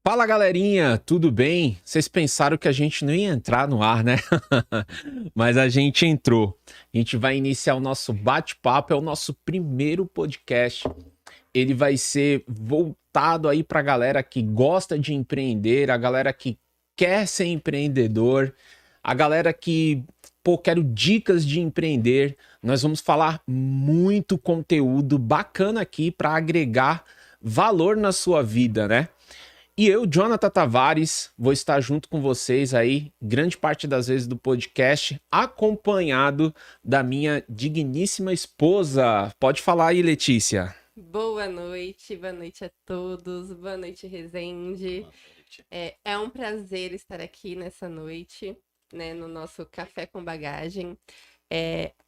Fala galerinha, tudo bem? Vocês pensaram que a gente não ia entrar no ar, né? Mas a gente entrou. A gente vai iniciar o nosso bate-papo, é o nosso primeiro podcast. Ele vai ser voltado aí para a galera que gosta de empreender, a galera que quer ser empreendedor, a galera que, pô, quero dicas de empreender. Nós vamos falar muito conteúdo bacana aqui para agregar valor na sua vida, né? E eu, Jonathan Tavares, vou estar junto com vocês aí, grande parte das vezes do podcast, acompanhado da minha digníssima esposa. Pode falar aí, Letícia. Boa noite a todos, boa noite, Rezende. É um prazer estar aqui nessa noite, né, no nosso Café com Bagagem.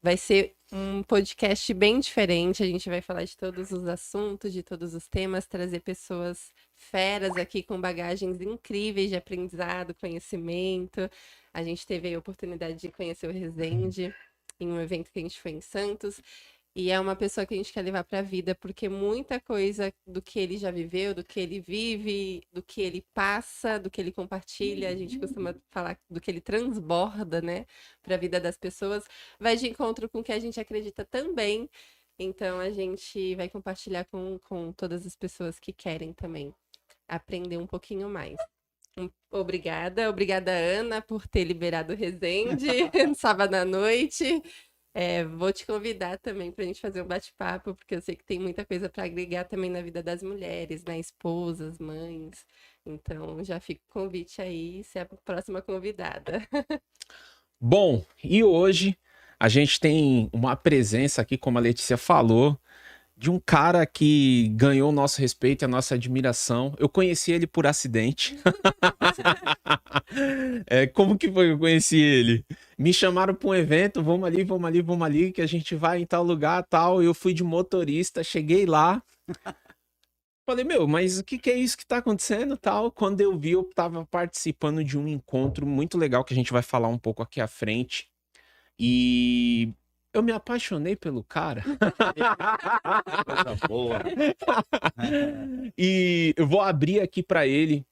Vai ser um podcast bem diferente, a gente vai falar de todos os assuntos, de todos os temas, trazer pessoas feras aqui com bagagens incríveis de aprendizado, conhecimento. A gente teve a oportunidade de conhecer o Rezende em um evento que a gente foi em Santos. E é uma pessoa que a gente quer levar para a vida, porque muita coisa do que ele já viveu, do que ele vive, do que ele passa, do que ele compartilha, a gente costuma falar do que ele transborda, né, para a vida das pessoas, vai de encontro com o que a gente acredita também. Então a gente vai compartilhar com todas as pessoas que querem também aprender um pouquinho mais. Obrigada, Ana, por ter liberado o Resende no sábado à noite. Vou te convidar também para a gente fazer um bate-papo, porque eu sei que tem muita coisa para agregar também na vida das mulheres, né? Esposas, mães. Então, já fica o convite aí, ser a próxima convidada. Bom, e hoje a gente tem uma presença aqui, como a Letícia falou, de um cara que ganhou o nosso respeito e a nossa admiração. Eu conheci ele por acidente. Como que foi que eu conheci ele? Me chamaram para um evento, vamos ali, que a gente vai em tal lugar, tal. Eu fui de motorista, cheguei lá. Falei, meu, mas o que é isso que tá acontecendo, tal? Quando eu vi, eu tava participando de um encontro muito legal que a gente vai falar um pouco aqui à frente. E eu me apaixonei pelo cara. Coisa boa. E eu vou abrir aqui para ele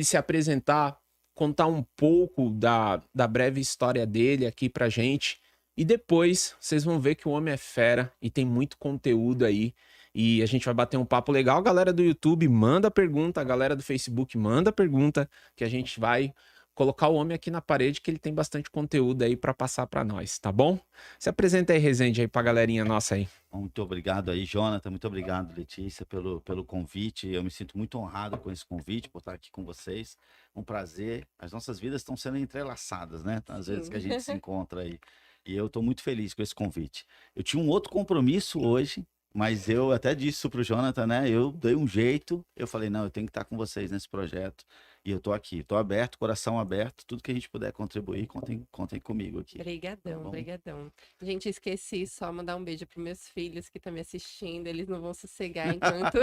se apresentar, contar um pouco da breve história dele aqui pra gente. E depois vocês vão ver que o homem é fera e tem muito conteúdo aí. E a gente vai bater um papo legal. A galera do YouTube manda pergunta, a galera do Facebook manda pergunta, que a gente vai colocar o homem aqui na parede, que ele tem bastante conteúdo aí para passar para nós, tá bom? Se apresenta aí, Rezende, aí pra galerinha nossa aí. Muito obrigado aí, Jonathan. Muito obrigado, Letícia, pelo convite. Eu me sinto muito honrado com esse convite, por estar aqui com vocês. Um prazer. As nossas vidas estão sendo entrelaçadas, né? Às vezes que a gente se encontra aí. E eu estou muito feliz com esse convite. Eu tinha um outro compromisso hoje, mas eu até disse isso para o Jonathan, né? Eu dei um jeito. Eu falei, não, eu tenho que estar com vocês nesse projeto. E eu estou aqui, estou aberto, coração aberto. Tudo que a gente puder contribuir, contem comigo aqui. Obrigadão, Tá bom? obrigadão. Gente, esqueci só mandar um beijo para meus filhos que estão me assistindo. Eles não vão sossegar enquanto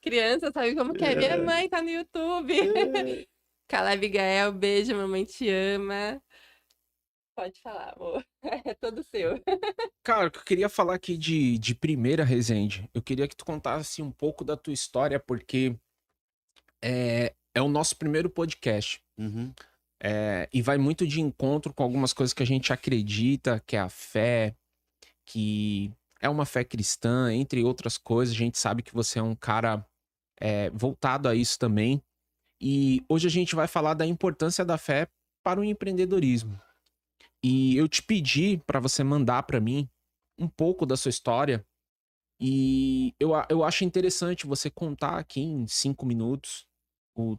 criança sabe como que é. Minha mãe tá no YouTube. Caleb Gael, beijo, mamãe te ama. Pode falar, amor. É todo seu. Cara, o que eu queria falar aqui de primeira, Rezende, eu queria que tu contasse um pouco da tua história, porque é o nosso primeiro podcast. Uhum. E vai muito de encontro com algumas coisas que a gente acredita, que é a fé, que é uma fé cristã, entre outras coisas. A gente sabe que você é um cara voltado a isso também. E hoje a gente vai falar da importância da fé para o empreendedorismo. E eu te pedi para você mandar para mim um pouco da sua história. E eu acho interessante você contar aqui em 5 minutos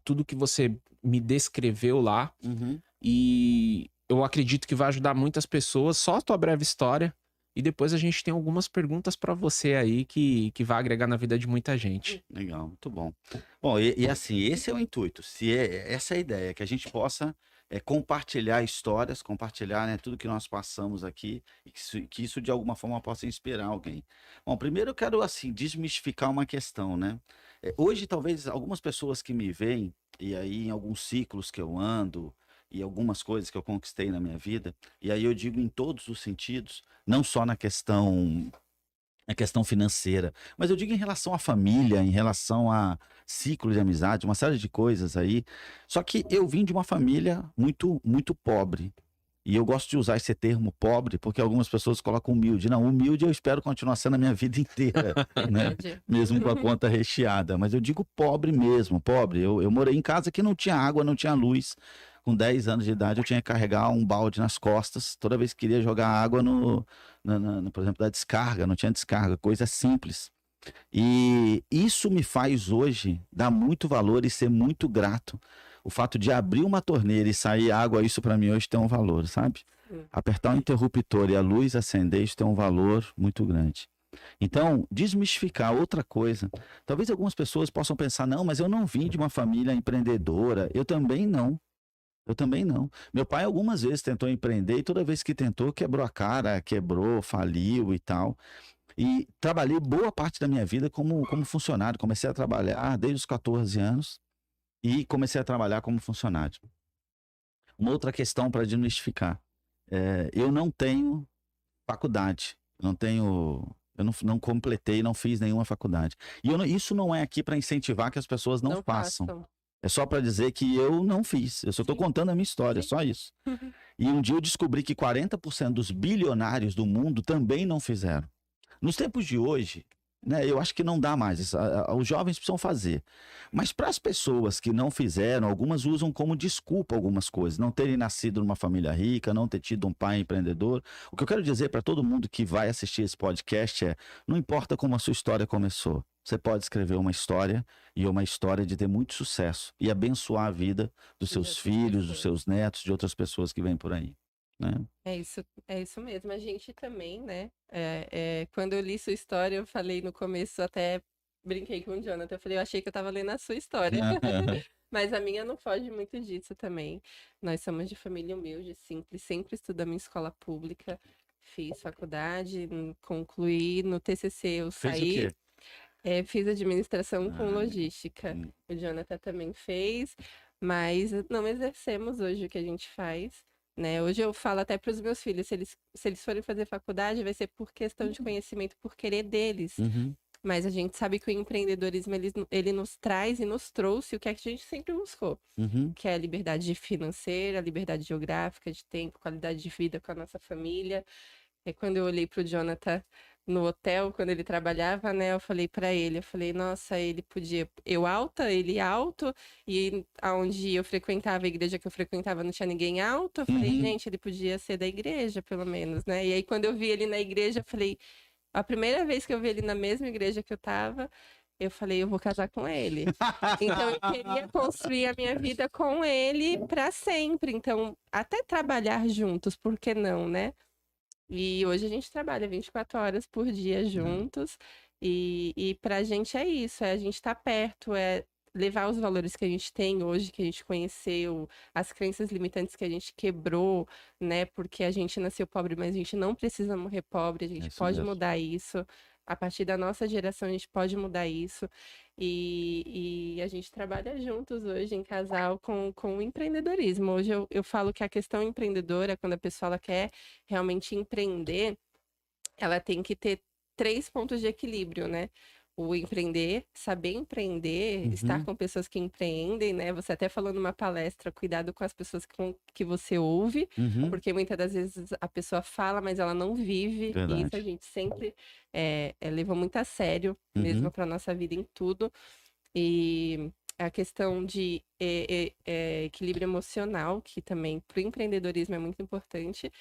tudo que você me descreveu lá. Uhum. E eu acredito que vai ajudar muitas pessoas. Só a tua breve história. E depois a gente tem algumas perguntas para você aí que vai agregar na vida de muita gente. Legal, muito bom. Bom, e assim, esse é o intuito, essa é a ideia, que a gente possa compartilhar histórias, compartilhar, né, tudo que nós passamos aqui, e que isso de alguma forma possa inspirar alguém. Bom, primeiro eu quero, assim, desmistificar uma questão, né? Hoje, talvez, algumas pessoas que me veem, e aí em alguns ciclos que eu ando, e algumas coisas que eu conquistei na minha vida, e aí eu digo em todos os sentidos, não só na questão a questão financeira. Mas eu digo em relação à família, em relação a ciclo de amizade, uma série de coisas aí. Só que eu vim de uma família muito, muito pobre. E eu gosto de usar esse termo pobre, porque algumas pessoas colocam humilde. Não, humilde eu espero continuar sendo a minha vida inteira, né? Verdade. Mesmo com a conta recheada. Mas eu digo pobre mesmo, pobre. Eu morei em casa que não tinha água, não tinha luz. Com 10 anos de idade, eu tinha que carregar um balde nas costas. Toda vez que queria jogar água por exemplo, da descarga, não tinha descarga, coisa simples. E isso me faz hoje dar muito valor e ser muito grato. O fato de abrir uma torneira e sair água, isso para mim hoje tem um valor, sabe? Sim. Apertar o interruptor e a luz acender, isso tem um valor muito grande. Então, desmistificar outra coisa. Talvez algumas pessoas possam pensar, não, mas eu não vim de uma família empreendedora. Eu também não. Eu também não. Meu pai algumas vezes tentou empreender e toda vez que tentou, quebrou a cara, quebrou, faliu e tal. E trabalhei boa parte da minha vida como funcionário. Comecei a trabalhar desde os 14 anos e comecei a trabalhar como funcionário. Uma outra questão para desmistificar. Eu não tenho faculdade. Eu não completei, não fiz nenhuma faculdade. E isso não é aqui para incentivar que as pessoas não façam. É só para dizer que eu não fiz. Eu só estou contando a minha história, só isso. E um dia eu descobri que 40% dos bilionários do mundo também não fizeram. Nos tempos de hoje, né, eu acho que não dá mais. Os jovens precisam fazer. Mas para as pessoas que não fizeram, algumas usam como desculpa algumas coisas. Não terem nascido numa família rica, não ter tido um pai empreendedor. O que eu quero dizer para todo mundo que vai assistir esse podcast é: não importa como a sua história começou. Você pode escrever uma história e uma história de ter muito sucesso e abençoar a vida dos seus filhos, dos seus netos, de outras pessoas que vêm por aí, né? É isso mesmo. A gente também, né? Quando eu li sua história, eu falei no começo, até brinquei com o Jonathan. Eu falei, eu achei que eu tava lendo a sua história. Mas a minha não foge muito disso também. Nós somos de família humilde, simples, sempre estudamos em escola pública. Fiz faculdade, concluí, no TCC eu Fez o saí. quê? Fiz administração com logística. O Jonathan também fez, mas não exercemos hoje o que a gente faz, né? Hoje eu falo até para os meus filhos, se eles forem fazer faculdade, vai ser por questão de conhecimento, por querer deles. Uhum. Mas a gente sabe que o empreendedorismo, ele nos traz e nos trouxe o que a gente sempre buscou, Uhum. que é a liberdade financeira, a liberdade geográfica, de tempo, qualidade de vida com a nossa família. Quando eu olhei para o Jonathan no hotel, quando ele trabalhava, né, eu falei para ele, nossa, ele podia, ele alto, e aonde eu frequentava, a igreja que eu frequentava não tinha ninguém alto, eu falei, gente, ele podia ser da igreja, pelo menos, né, e aí quando eu vi ele na igreja, eu falei, a primeira vez que eu vi ele na mesma igreja que eu tava, eu falei, eu vou casar com ele. Então, eu queria construir a minha vida com ele para sempre, então, até trabalhar juntos, por que não, né? E hoje a gente trabalha 24 horas por dia juntos. E pra gente é isso, a gente estar perto, é levar os valores que a gente tem hoje, que a gente conheceu, as crenças limitantes que a gente quebrou, né? Porque a gente nasceu pobre, mas a gente não precisa morrer pobre, a gente pode mudar isso. A partir da nossa geração, a gente pode mudar isso. E a gente trabalha juntos hoje em casal com o empreendedorismo. Hoje eu falo que a questão empreendedora, quando a pessoa ela quer realmente empreender, ela tem que ter 3 pontos de equilíbrio, né? O empreender, saber empreender, estar com pessoas que empreendem, né? Você até falou numa palestra, cuidado com as pessoas que você ouve, porque muitas das vezes a pessoa fala, mas ela não vive. Verdade. E isso a gente sempre levou muito a sério, mesmo para nossa vida em tudo. E a questão de equilíbrio emocional, que também para o empreendedorismo é muito importante,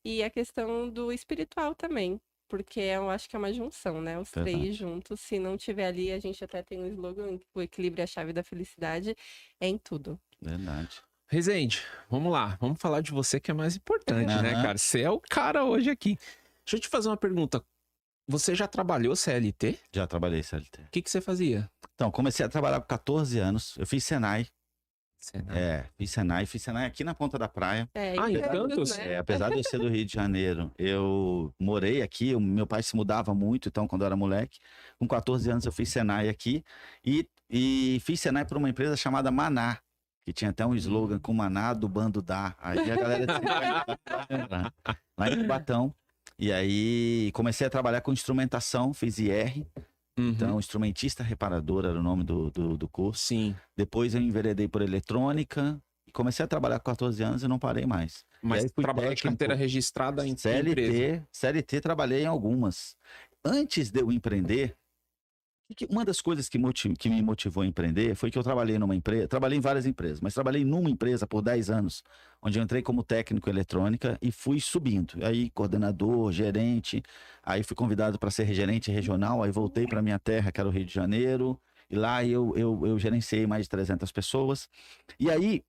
e a questão do espiritual também. Porque eu acho que é uma junção, né? Os três juntos. Se não tiver ali, a gente até tem um slogan, o equilíbrio é a chave da felicidade, é em tudo. Verdade. Rezende, vamos lá. Vamos falar de você que é mais importante, né, cara? Você é o cara hoje aqui. Deixa eu te fazer uma pergunta. Você já trabalhou CLT? Já trabalhei CLT. O que você fazia? Então, comecei a trabalhar com 14 anos. Eu fiz Senai. Senai. Fiz Senai aqui na Ponta da Praia. em Santos? né? Apesar de eu ser do Rio de Janeiro, eu morei aqui, meu pai se mudava muito, então quando eu era moleque, com 14 anos eu fiz Senai aqui e fiz Senai por uma empresa chamada Maná, que tinha até um slogan com Maná do Bando Dá. Aí a galera lá em Cubatão. E aí comecei a trabalhar com instrumentação, fiz IR. Então, instrumentista reparador era o nome do curso. Sim. Depois eu enveredei por eletrônica e comecei a trabalhar com 14 anos e não parei mais. Mas E aí fui trabalhou de técnico. carteira registrada em empresa. CLT trabalhei em algumas. Antes de eu empreender, uma das coisas que me motivou a empreender foi que eu trabalhei numa empresa, trabalhei em várias empresas, mas trabalhei numa empresa por 10 anos, onde eu entrei como técnico em eletrônica e fui subindo. Aí coordenador, gerente, aí fui convidado para ser gerente regional, aí voltei para minha terra, que era o Rio de Janeiro, e lá eu gerenciei mais de 300 pessoas. E aí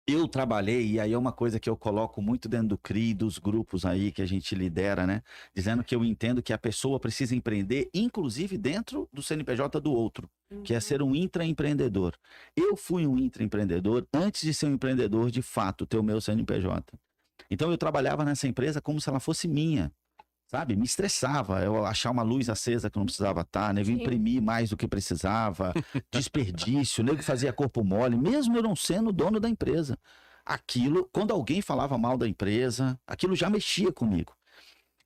eu trabalhei, e aí é uma coisa que eu coloco muito dentro do CRI, dos grupos aí que a gente lidera, né? Dizendo que eu entendo que a pessoa precisa empreender, inclusive dentro do CNPJ do outro, que é ser um intraempreendedor. Eu fui um intraempreendedor antes de ser um empreendedor de fato, ter o meu CNPJ. Então eu trabalhava nessa empresa como se ela fosse minha. Sabe, me estressava eu achar uma luz acesa que não precisava estar, nego imprimir mais do que precisava, desperdício, nego fazia corpo mole, mesmo eu não sendo dono da empresa. Aquilo, quando alguém falava mal da empresa, aquilo já mexia comigo.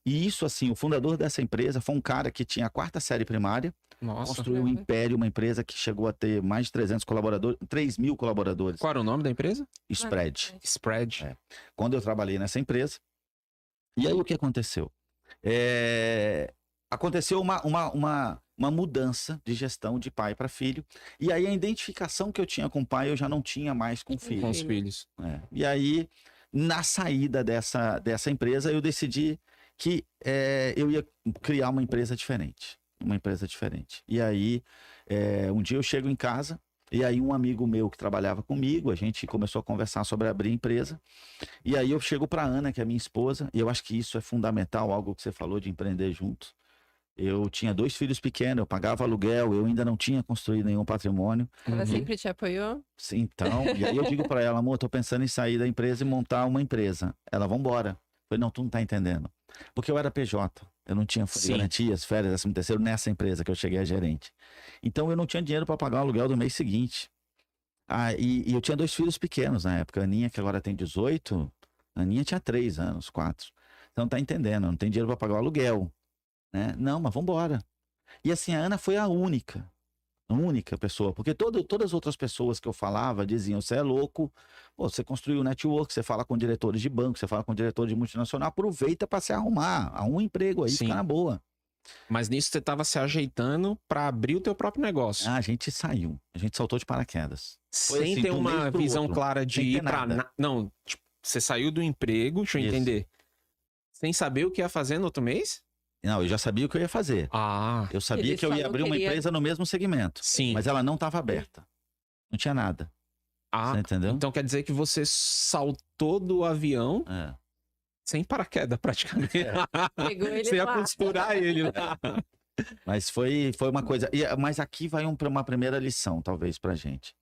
E isso, assim, o fundador dessa empresa foi um cara que tinha a 4ª série primária, construiu um império, uma empresa que chegou a ter mais de 300 colaboradores, 3.000 colaboradores. Qual era o nome da empresa? Spread. Spread. É. Quando eu trabalhei nessa empresa, e aí o que aconteceu? Aconteceu uma mudança de gestão de pai para filho, e aí a identificação que eu tinha com o pai eu já não tinha mais com o filho. Com os filhos. E aí, na saída dessa empresa, eu decidi que eu ia criar uma empresa diferente. E aí, um dia eu chego em casa, e aí um amigo meu que trabalhava comigo, a gente começou a conversar sobre abrir empresa. E aí eu chego para Ana, que é minha esposa, e eu acho que isso é fundamental, algo que você falou de empreender junto. Eu tinha 2 filhos pequenos, eu pagava aluguel, eu ainda não tinha construído nenhum patrimônio. Ela sempre te apoiou? Sim, então, e aí eu digo para ela, amor, tô pensando em sair da empresa e montar uma empresa. Ela, vambora. Eu falei, não, tu não tá entendendo. Porque eu era PJ, eu não tinha garantias, férias, 13º nessa empresa que eu cheguei a gerente. Então eu não tinha dinheiro para pagar o aluguel do mês seguinte. E eu tinha 2 filhos pequenos na época. A Aninha, que agora tem 18, a Aninha tinha 3 anos, 4. Então tá entendendo, não tem dinheiro para pagar o aluguel. Né? Não, mas vambora. E assim, a Ana foi a única pessoa, porque todas as outras pessoas que eu falava diziam, você é louco, pô, você construiu o network, você fala com diretores de banco, você fala com diretores de multinacional, aproveita para se arrumar um emprego aí, fica na boa. Mas nisso você estava se ajeitando para abrir o teu próprio negócio. A gente saiu, a gente saltou de paraquedas. Sem assim, ter uma visão clara de ir para... Não, tipo, você saiu do emprego, deixa eu entender, sem saber o que ia fazer no outro mês? Não, eu já sabia o que eu ia fazer. Eu sabia que eu ia abrir uma empresa no mesmo segmento. Sim. Mas ela não estava aberta. Não tinha nada. Você entendeu? Então quer dizer que você saltou do avião sem paraquedas, praticamente. Pegou ele você ia costurar ele lá. Mas foi uma coisa... Mas aqui vai uma primeira lição, talvez, pra gente.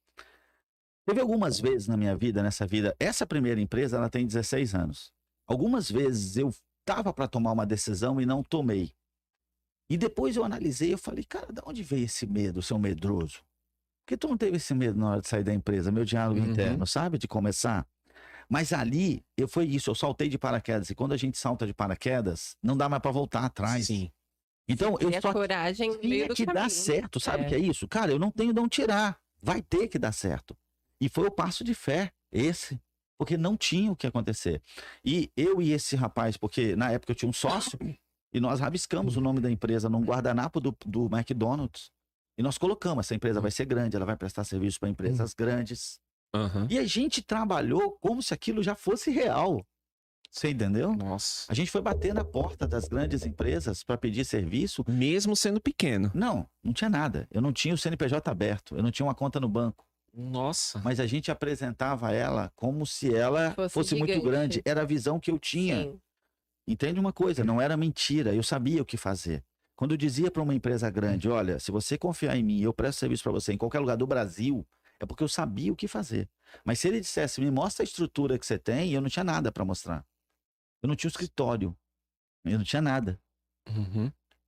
Teve algumas vezes na minha vida, nessa vida... Essa primeira empresa, ela tem 16 anos. Algumas vezes eu tava para tomar uma decisão e não tomei. E depois eu analisei, eu falei, cara, de onde veio esse medo, seu medroso? Por que tu não teve esse medo na hora de sair da empresa? Meu diálogo interno, sabe? De começar. Mas ali, eu saltei de paraquedas. E quando a gente salta de paraquedas, não dá mais para voltar atrás. Sim. Então, eu só coragem tinha que dar certo. Sabe o que é isso? Cara, eu não tenho de onde tirar. Vai ter que dar certo. E foi o passo de fé, esse. Porque não tinha o que acontecer. E eu e esse rapaz, porque na época eu tinha um sócio, e nós rabiscamos o nome da empresa num guardanapo do McDonald's. E nós colocamos, essa empresa vai ser grande, ela vai prestar serviço para empresas grandes. E a gente trabalhou como se aquilo já fosse real. Você entendeu? Nossa. A gente foi bater na porta das grandes empresas para pedir serviço. Mesmo sendo pequeno. Não tinha nada. Eu não tinha o CNPJ aberto, eu não tinha uma conta no banco. Nossa. Mas a gente apresentava ela como se ela fosse muito grande. Era a visão que eu tinha. Sim. Entende uma coisa? Não era mentira. Eu sabia o que fazer. Quando eu dizia para uma empresa grande, olha, se você confiar em mim, eu presto serviço para você em qualquer lugar do Brasil, é porque eu sabia o que fazer. Mas se ele dissesse, me mostra a estrutura que você tem, eu não tinha nada para mostrar. Eu não tinha um escritório. Eu não tinha nada.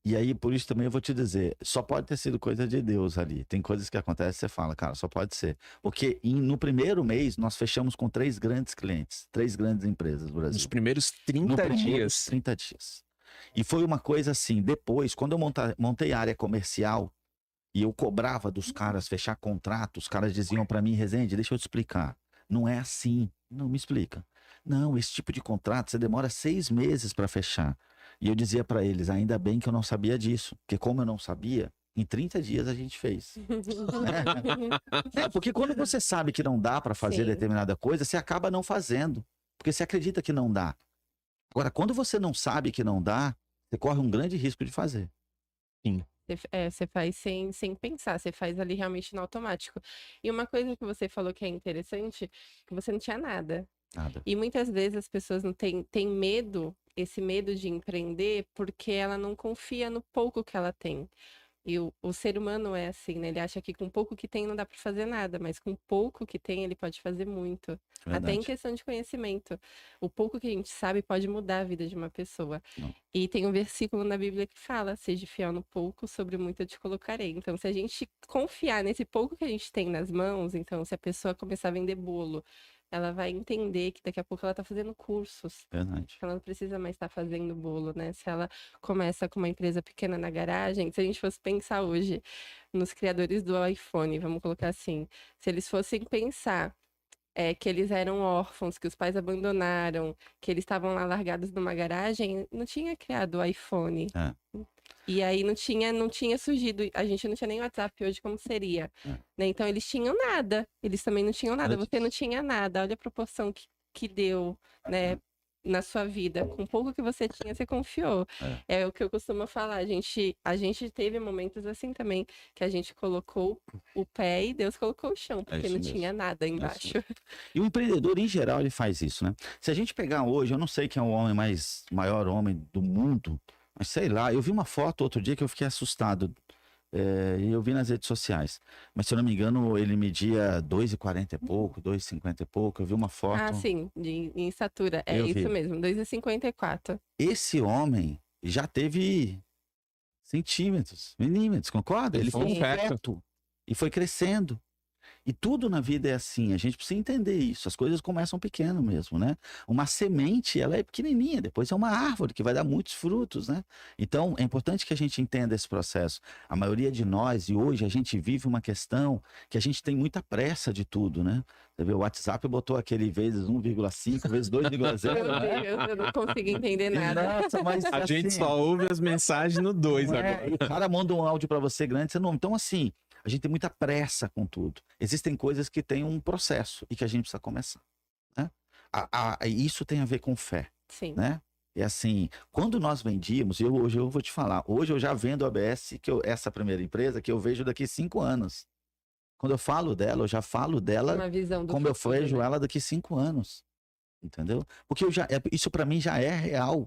E aí, por isso também eu vou te dizer, só pode ter sido coisa de Deus ali. Tem coisas que acontecem, você fala, cara, só pode ser. Porque no primeiro mês, nós fechamos com 3 grandes clientes, 3 grandes empresas do Brasil. Nos primeiros 30 No primeiros dias. 30 dias. E foi uma coisa assim, depois, quando eu montei a área comercial, e eu cobrava dos caras fechar contrato, os caras diziam pra mim, Rezende, deixa eu te explicar. Não é assim. Não, me explica. Não, esse tipo de contrato você demora 6 meses para fechar. E eu dizia para eles, ainda bem que eu não sabia disso. Porque como eu não sabia, em 30 dias a gente fez. Porque quando você sabe que não dá para fazer Sim. determinada coisa, você acaba não fazendo. Porque você acredita que não dá. Agora, quando você não sabe que não dá, você corre um grande risco de fazer. Você faz sem pensar, você faz ali realmente no automático. E uma coisa que você falou que é interessante, que você não tinha nada. Nada. E muitas vezes as pessoas não têm medo, esse medo de empreender, porque ela não confia no pouco que ela tem. E o ser humano é assim, né? Ele acha que com pouco que tem não dá para fazer nada, mas com pouco que tem ele pode fazer muito. Até em Verdade. questão de conhecimento. O pouco que a gente sabe pode mudar a vida de uma pessoa. Não. E tem um versículo na Bíblia que fala: seja fiel no pouco, sobre muito eu te colocarei. Então, se a gente confiar nesse pouco que a gente tem nas mãos, então, se a pessoa começar a vender bolo, ela vai entender que daqui a pouco ela tá fazendo cursos. Verdade. Ela não precisa mais estar fazendo bolo, né? Se ela começa com uma empresa pequena na garagem, se a gente fosse pensar hoje nos criadores do iPhone, vamos colocar assim, se eles fossem pensar que eles eram órfãos, que os pais abandonaram, que eles estavam lá largados numa garagem, não tinha criado o iPhone. É. E aí não tinha surgido, a gente não tinha nem WhatsApp hoje, como seria. É. Né? Então eles tinham nada, eles também não tinham nada, Olha você não tinha nada, olha a proporção que deu, né, na sua vida. Com pouco que você tinha, você confiou. É o que eu costumo falar, a gente teve momentos assim também, que a gente colocou o pé e Deus colocou o chão, porque isso não mesmo. tinha nada embaixo. E o empreendedor, em geral, ele faz isso, né? Se a gente pegar hoje, eu não sei quem é o maior homem do mundo, mas sei lá, eu vi uma foto outro dia que eu fiquei assustado. E eu vi nas redes sociais. Mas se eu não me engano, ele media 2,40 e pouco, 2,50 e pouco. Eu vi uma foto. Ah, sim, em estatura. É Eu isso vi. mesmo, 2,54. Esse homem já teve centímetros, milímetros, concorda? Ele foi um Sim. feto e foi crescendo. E tudo na vida é assim, a gente precisa entender isso. As coisas começam pequeno mesmo, né? Uma semente, ela é pequenininha, depois é uma árvore que vai dar muitos frutos, né? Então, é importante que a gente entenda esse processo. A maioria de nós, e hoje a gente vive uma questão que a gente tem muita pressa de tudo, né? Você vê, o WhatsApp botou aquele vezes 1,5, vezes 2,0. Meu Deus, eu não consigo entender nada. Nossa, mas A assim, gente só ouve as mensagens no 2 não é? agora. O cara manda um áudio pra você grande, você não. Então, assim, a gente tem muita pressa com tudo. Existem coisas que têm um processo e que a gente precisa começar, né? Isso tem a ver com fé, Sim. né? É assim, quando nós vendíamos, hoje eu vou te falar, hoje eu já vendo a ABS, essa primeira empresa, que eu vejo daqui 5 anos. Quando eu falo dela, eu já falo dela Uma visão do como eu futuro, vejo né? ela daqui 5 anos. Entendeu? Porque isso pra mim já é real.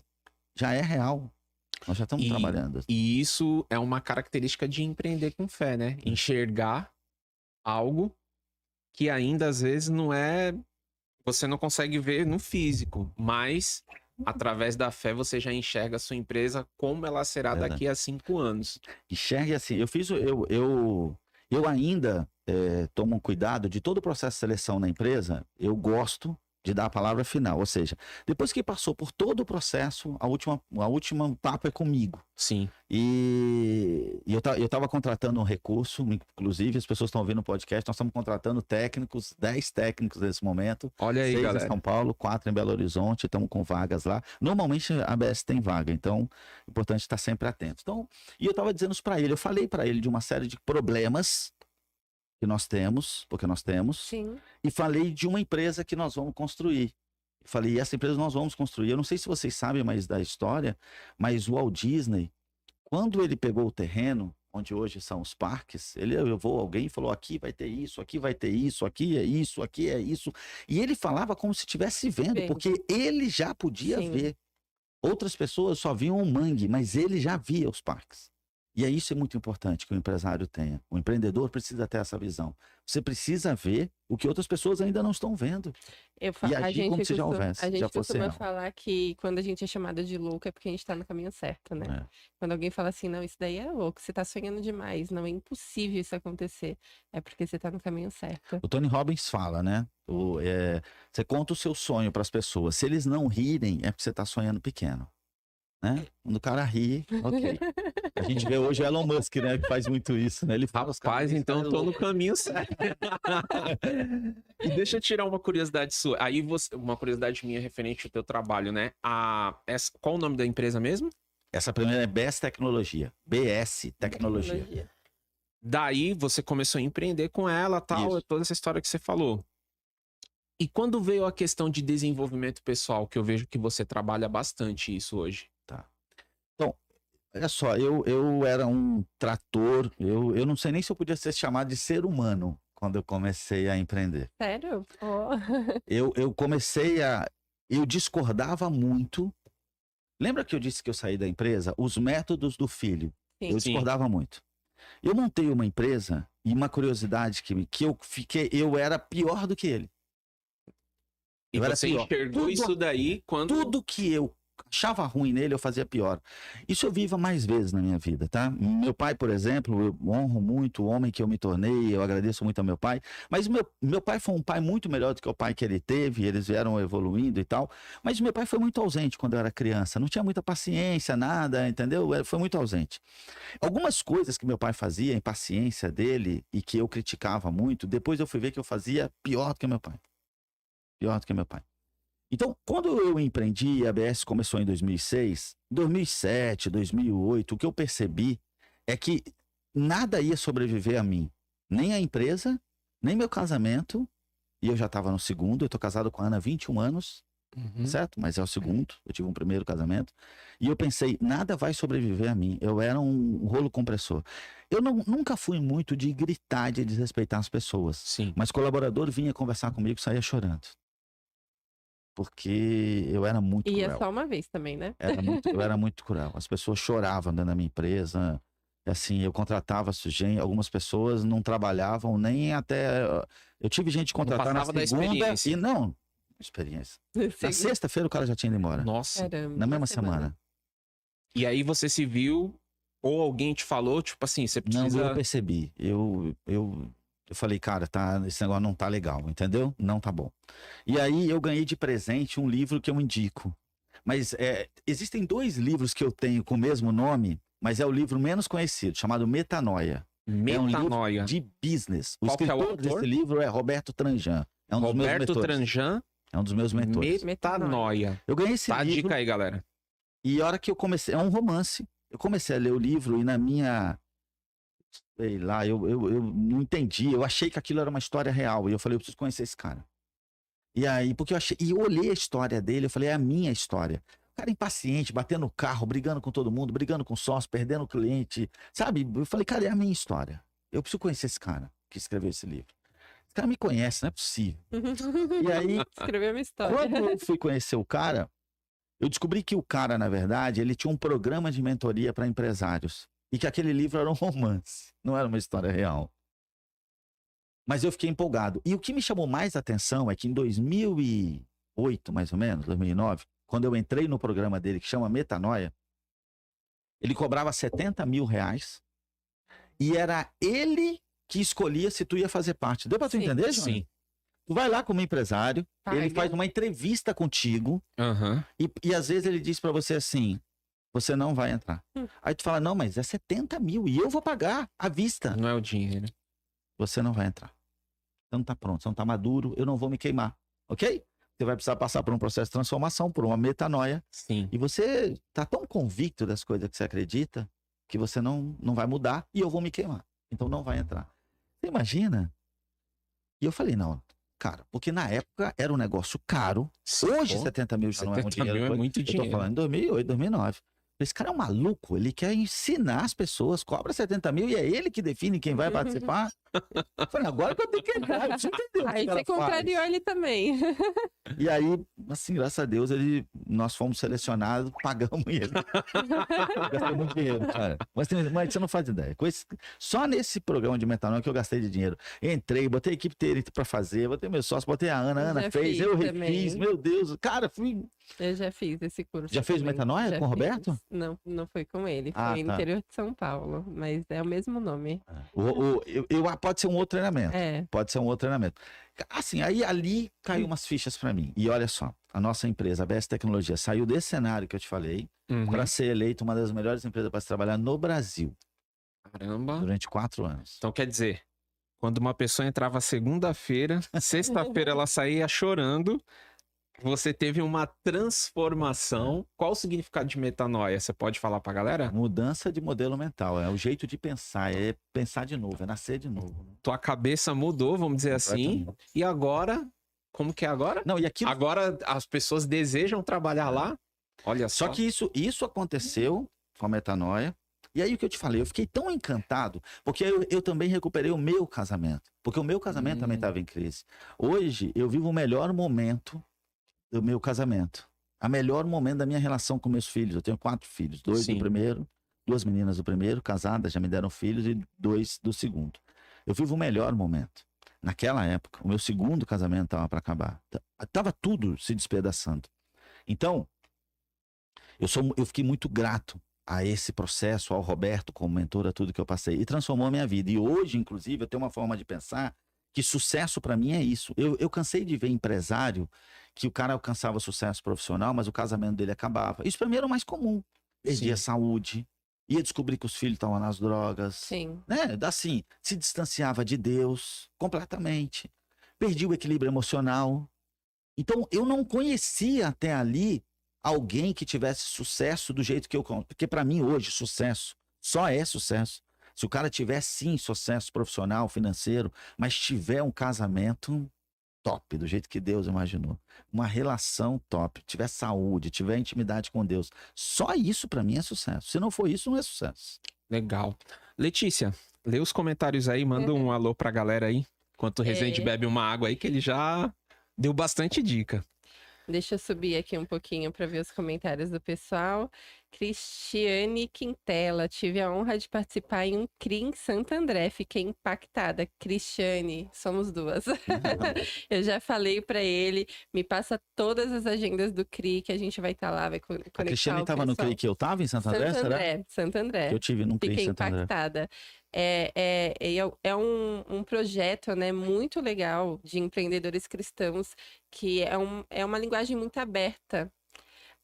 Já é real. Nós já estamos trabalhando. E isso é uma característica de empreender com fé, né? Enxergar algo que ainda às vezes não é. Você não consegue ver no físico, mas através da fé você já enxerga a sua empresa como ela será Verdade. daqui a 5 anos. Enxergue assim, eu ainda tomo um cuidado de todo o processo de seleção na empresa, eu gosto de dar a palavra final, ou seja, depois que passou por todo o processo, a última papo é comigo. Sim. E eu estava contratando um recurso, inclusive as pessoas estão ouvindo o podcast, nós estamos contratando técnicos, 10 técnicos nesse momento. Olha aí, 6 galera. em São Paulo, 4 em Belo Horizonte, estamos com vagas lá. Normalmente a ABS tem vaga, então é importante estar sempre atento. Então, e eu estava dizendo isso para ele, eu falei para ele de uma série de problemas que nós temos, porque nós temos, Sim. e falei de uma empresa que nós vamos construir. Falei, e essa empresa nós vamos construir. Eu não sei se vocês sabem mais da história, mas o Walt Disney, quando ele pegou o terreno, onde hoje são os parques, ele levou alguém e falou, aqui vai ter isso, aqui vai ter isso, aqui é isso, aqui é isso. E ele falava como se estivesse vendo, Vendo. porque ele já podia Sim. ver. Outras pessoas só viam o mangue, mas ele já via os parques. E é isso é muito importante que o empresário tenha. O empreendedor precisa ter essa visão. Você precisa ver o que outras pessoas ainda não estão vendo. E A agir gente como se já houvesse, a gente já fosse costuma real. falar que quando a gente é chamada de louco é porque a gente tá no caminho certo, né? É. Quando alguém fala assim, não, isso daí é louco, você tá sonhando demais, não é impossível isso acontecer, é porque você tá no caminho certo. O Tony Robbins fala, né? Você conta o seu sonho para as pessoas. Se eles não rirem, é porque você está sonhando pequeno. Né? Quando o cara ri, ok. A gente vê hoje o Elon Musk, né? Que faz muito isso, né? Ele fala, os caras, Rapaz, então eu tô no caminho certo. E deixa eu tirar uma curiosidade sua. Aí uma curiosidade minha referente ao teu trabalho, né? Qual o nome da empresa mesmo? Essa primeira é BS Tecnologia. BS Tecnologia. Daí você começou a empreender com ela, tal, Isso. toda essa história que você falou. E quando veio a questão de desenvolvimento pessoal, que eu vejo que você trabalha bastante isso hoje? Olha só, eu era um trator, eu não sei nem se eu podia ser chamado de ser humano quando eu comecei a empreender. Sério? Oh. Eu comecei eu discordava muito. Lembra que eu disse que eu saí da empresa? Os métodos do filho. Sim. Eu discordava muito. Eu montei uma empresa e uma curiosidade eu era pior do que ele. E você enxergou isso daí quando... Tudo que eu achava ruim nele, eu fazia pior. Isso eu vivo mais vezes na minha vida, tá? Meu pai, por exemplo, eu honro muito o homem que eu me tornei, eu agradeço muito ao meu pai, mas meu pai foi um pai muito melhor do que o pai que ele teve, eles vieram evoluindo e tal, mas meu pai foi muito ausente quando eu era criança, não tinha muita paciência, nada, entendeu? Foi muito ausente. Algumas coisas que meu pai fazia, a impaciência dele, e que eu criticava muito, depois eu fui ver que eu fazia pior do que meu pai. Pior do que meu pai. Então, quando eu empreendi, a ABS começou em 2006, 2007, 2008, o que eu percebi é que nada ia sobreviver a mim. Nem a empresa, nem meu casamento. E eu já estava no segundo, eu tô casado com a Ana há 21 anos, certo? Mas é o segundo, eu tive um primeiro casamento. E eu pensei, nada vai sobreviver a mim. Eu era um rolo compressor. Eu nunca fui muito de gritar, de desrespeitar as pessoas. Sim. Mas colaborador vinha conversar comigo e saía chorando. Porque eu era muito E cruel. é só uma vez também, né? Eu era muito cruel. As pessoas choravam dentro da minha empresa. Assim, eu contratava gente, algumas pessoas não trabalhavam nem até... Eu tive gente contratar na segunda e não... Experiência. Na sexta-feira o cara já tinha ido embora. Nossa. Caramba, na mesma semana. E aí você se viu, ou alguém te falou, tipo assim, você precisa... Não, eu percebi. Eu falei, cara, esse negócio não tá legal, entendeu? Não tá bom. E aí eu ganhei de presente um livro que eu indico. Mas existem 2 livros que eu tenho com o mesmo nome, mas é o livro menos conhecido, chamado Metanoia. Metanoia. É um livro de business. O Qual que é o escritor autor? desse livro é Roberto Tranjan. É um dos meus Roberto mentores. Tranjan, É um dos meus mentores. Metanoia. Eu ganhei esse Tá a livro dica aí, galera. e a hora que eu comecei... É um romance. Eu comecei a ler o livro e na minha... Sei lá, eu não entendi. Eu achei que aquilo era uma história real. E eu falei, eu preciso conhecer esse cara. E aí, porque eu olhei a história dele, eu falei, é a minha história. O cara impaciente, batendo no carro, brigando com todo mundo, brigando com sócio, perdendo o cliente, sabe? Eu falei, cara, é a minha história. Eu preciso conhecer esse cara que escreveu esse livro. Esse cara me conhece, não é possível. E aí, escreveu uma história. quando eu fui conhecer o cara, eu descobri que o cara, na verdade, ele tinha um programa de mentoria para empresários. E que aquele livro era um romance, não era uma história real. Mas eu fiquei empolgado. E o que me chamou mais atenção é que em 2008, mais ou menos, 2009, quando eu entrei no programa dele, que chama Metanoia, ele cobrava R$70 mil e era ele que escolhia se tu ia fazer parte. Deu pra tu entender, João? Sim. Tu vai lá como empresário, ele faz uma entrevista contigo e às vezes ele diz pra você assim, você não vai entrar. Aí tu fala, não, mas é 70 mil e eu vou pagar à vista. Não é o dinheiro. Você não vai entrar. Você não tá pronto, você não tá maduro, eu não vou me queimar, ok? Você vai precisar passar por um processo de transformação, por uma metanoia. Sim. E você tá tão convicto das coisas que você acredita que você não vai mudar e eu vou me queimar. Então não vai entrar. Você imagina? E eu falei, não, cara, porque na época era um negócio caro. Hoje 70 mil já não é um dinheiro. É muito dinheiro. Eu tô falando em 2008, 2009. Esse cara é um maluco, ele quer ensinar as pessoas, cobra 70 mil e é ele que define quem vai participar. Eu falei, agora que eu tenho que entrar, você entendeu o que Aí ela você contrariou faz. ele também. E aí, assim, graças a Deus, nós fomos selecionados, pagamos ele. Gastei muito dinheiro, cara. Mas você não faz ideia. Só nesse programa de metanol que eu gastei de dinheiro. Entrei, botei a equipe inteira pra fazer, botei meu sócio, botei a Ana, a Ana Já fez, fiz eu também. refiz, meu Deus. Cara, Eu já fiz esse curso. Já fez também. metanoia Já com o fiz. Roberto? Não, não foi com ele. Ah, Foi no tá. interior de São Paulo. Mas é o mesmo nome. Pode ser um outro treinamento. É. Pode ser um outro treinamento. Assim, aí ali caiu umas fichas pra mim. E olha só, a nossa empresa, a BS Tecnologia, saiu desse cenário que eu te falei para ser eleita uma das melhores empresas para se trabalhar no Brasil Caramba. durante 4 anos. Então quer dizer, quando uma pessoa entrava segunda-feira, sexta-feira ela saía chorando, você teve uma transformação. Qual o significado de metanoia? Você pode falar pra galera? Mudança de modelo mental, é o jeito de pensar, é pensar de novo, é nascer de novo. Tua cabeça mudou, vamos dizer assim. E agora, como que é agora? Não, e aquilo... Agora as pessoas desejam trabalhar lá? Olha só. Só que isso aconteceu com a metanoia. E aí o que eu te falei, eu fiquei tão encantado, porque eu também recuperei o meu casamento. Porque o meu casamento também estava em crise. Hoje eu vivo o melhor momento do meu casamento. A melhor momento da minha relação com meus filhos. Eu tenho 4 filhos. 2 Sim. do primeiro, 2 meninas do primeiro, casadas, já me deram filhos, e 2 do segundo. Eu vivo o melhor momento. Naquela época, o meu segundo casamento estava para acabar. Tava tudo se despedaçando. Então, eu fiquei muito grato a esse processo, ao Roberto como mentor, a tudo que eu passei. E transformou a minha vida. E hoje, inclusive, eu tenho uma forma de pensar que sucesso para mim é isso. Eu cansei de ver empresário que o cara alcançava sucesso profissional, mas o casamento dele acabava. Isso para mim era o mais comum. Perdia a saúde, ia descobrir que os filhos estavam nas drogas. Sim. Né? Assim, se distanciava de Deus completamente. Perdia o equilíbrio emocional. Então, eu não conhecia até ali alguém que tivesse sucesso do jeito que eu conto. Porque para mim hoje, sucesso só é sucesso se o cara tiver sim sucesso profissional, financeiro, mas tiver um casamento top, do jeito que Deus imaginou. Uma relação top, tiver saúde, tiver intimidade com Deus. Só isso para mim é sucesso. Se não for isso, não é sucesso. Legal. Letícia, lê os comentários aí, manda um alô pra galera aí. Enquanto o Rezende bebe uma água aí, que ele já deu bastante dica. Deixa eu subir aqui um pouquinho para ver os comentários do pessoal. Cristiane Quintela, tive a honra de participar em um CRI em Santo André, fiquei impactada. Cristiane, somos duas. Eu já falei para ele, me passa todas as agendas do CRI que a gente vai estar lá, vai conectar A Cristiane estava no CRI que eu estava em Santo André, será? Santo André. Eu tive num CRI em Fiquei Santo André. impactada. É um projeto, né, muito legal de empreendedores cristãos, que é uma linguagem muito aberta,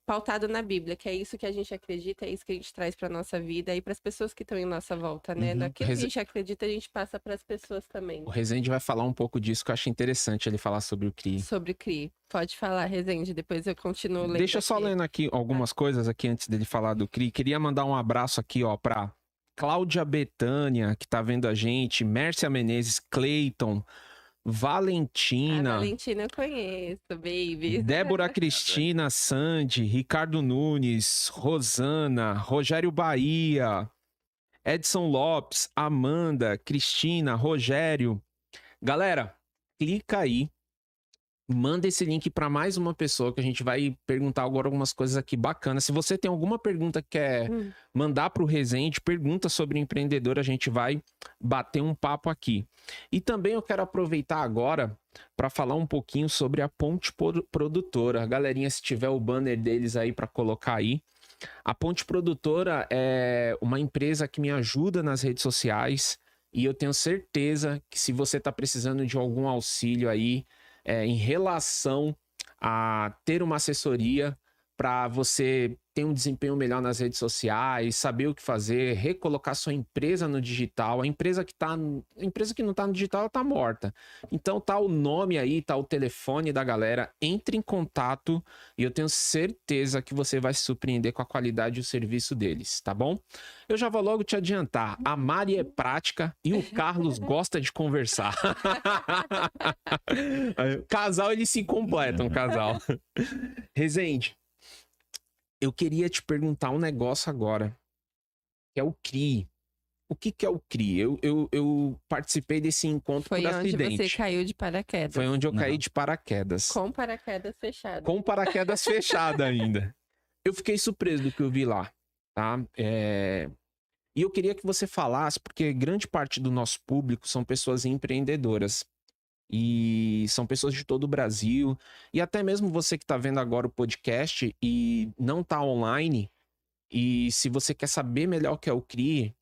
pautado na Bíblia, que é isso que a gente acredita, é isso que a gente traz para nossa vida e para as pessoas que estão em nossa volta, né? Daquilo que a gente acredita, a gente passa para as pessoas também. O Rezende vai falar um pouco disso, que eu acho interessante ele falar sobre o CRI. Sobre o CRI. Pode falar, Rezende, depois eu continuo lendo. Deixa eu só lendo aqui algumas coisas aqui antes dele falar do CRI. Queria mandar um abraço aqui, ó, para Cláudia Betânia, que tá vendo a gente, Mércia Menezes, Cleiton, Valentina. A Valentina eu conheço, baby. Débora Cristina, Sandy, Ricardo Nunes, Rosana, Rogério Bahia, Edson Lopes, Amanda, Cristina, Rogério. Galera, clica aí. Manda esse link para mais uma pessoa que a gente vai perguntar agora algumas coisas aqui bacanas. Se você tem alguma pergunta que quer mandar para o Rezende, pergunta sobre empreendedor, a gente vai bater um papo aqui. E também eu quero aproveitar agora para falar um pouquinho sobre a Ponte Produtora. Galerinha, se tiver o banner deles aí para colocar aí. A Ponte Produtora é uma empresa que me ajuda nas redes sociais e eu tenho certeza que se você está precisando de algum auxílio aí, em relação a ter uma assessoria para você ter um desempenho melhor nas redes sociais, saber o que fazer, recolocar sua empresa no digital. A empresa que não está no digital, ela está morta. Então tá o nome aí, tá o telefone da galera, entre em contato e eu tenho certeza que você vai se surpreender com a qualidade do serviço deles, tá bom? Eu já vou logo te adiantar, a Mari é prática e o Carlos gosta de conversar. Casal, eles se completam, casal. Rezende, eu queria te perguntar um negócio agora, que é o CRI. O que que é o CRI? Eu participei desse encontro Foi por onde acidente. você caiu de paraquedas. Foi onde eu caí de paraquedas. Com paraquedas fechadas. Com paraquedas fechada ainda. Eu fiquei surpreso do que eu vi lá, tá? E eu queria que você falasse, porque grande parte do nosso público são pessoas empreendedoras. E são pessoas de todo o Brasil. E até mesmo você que está vendo agora o podcast e não está online, e se você quer saber melhor o que é o CRI,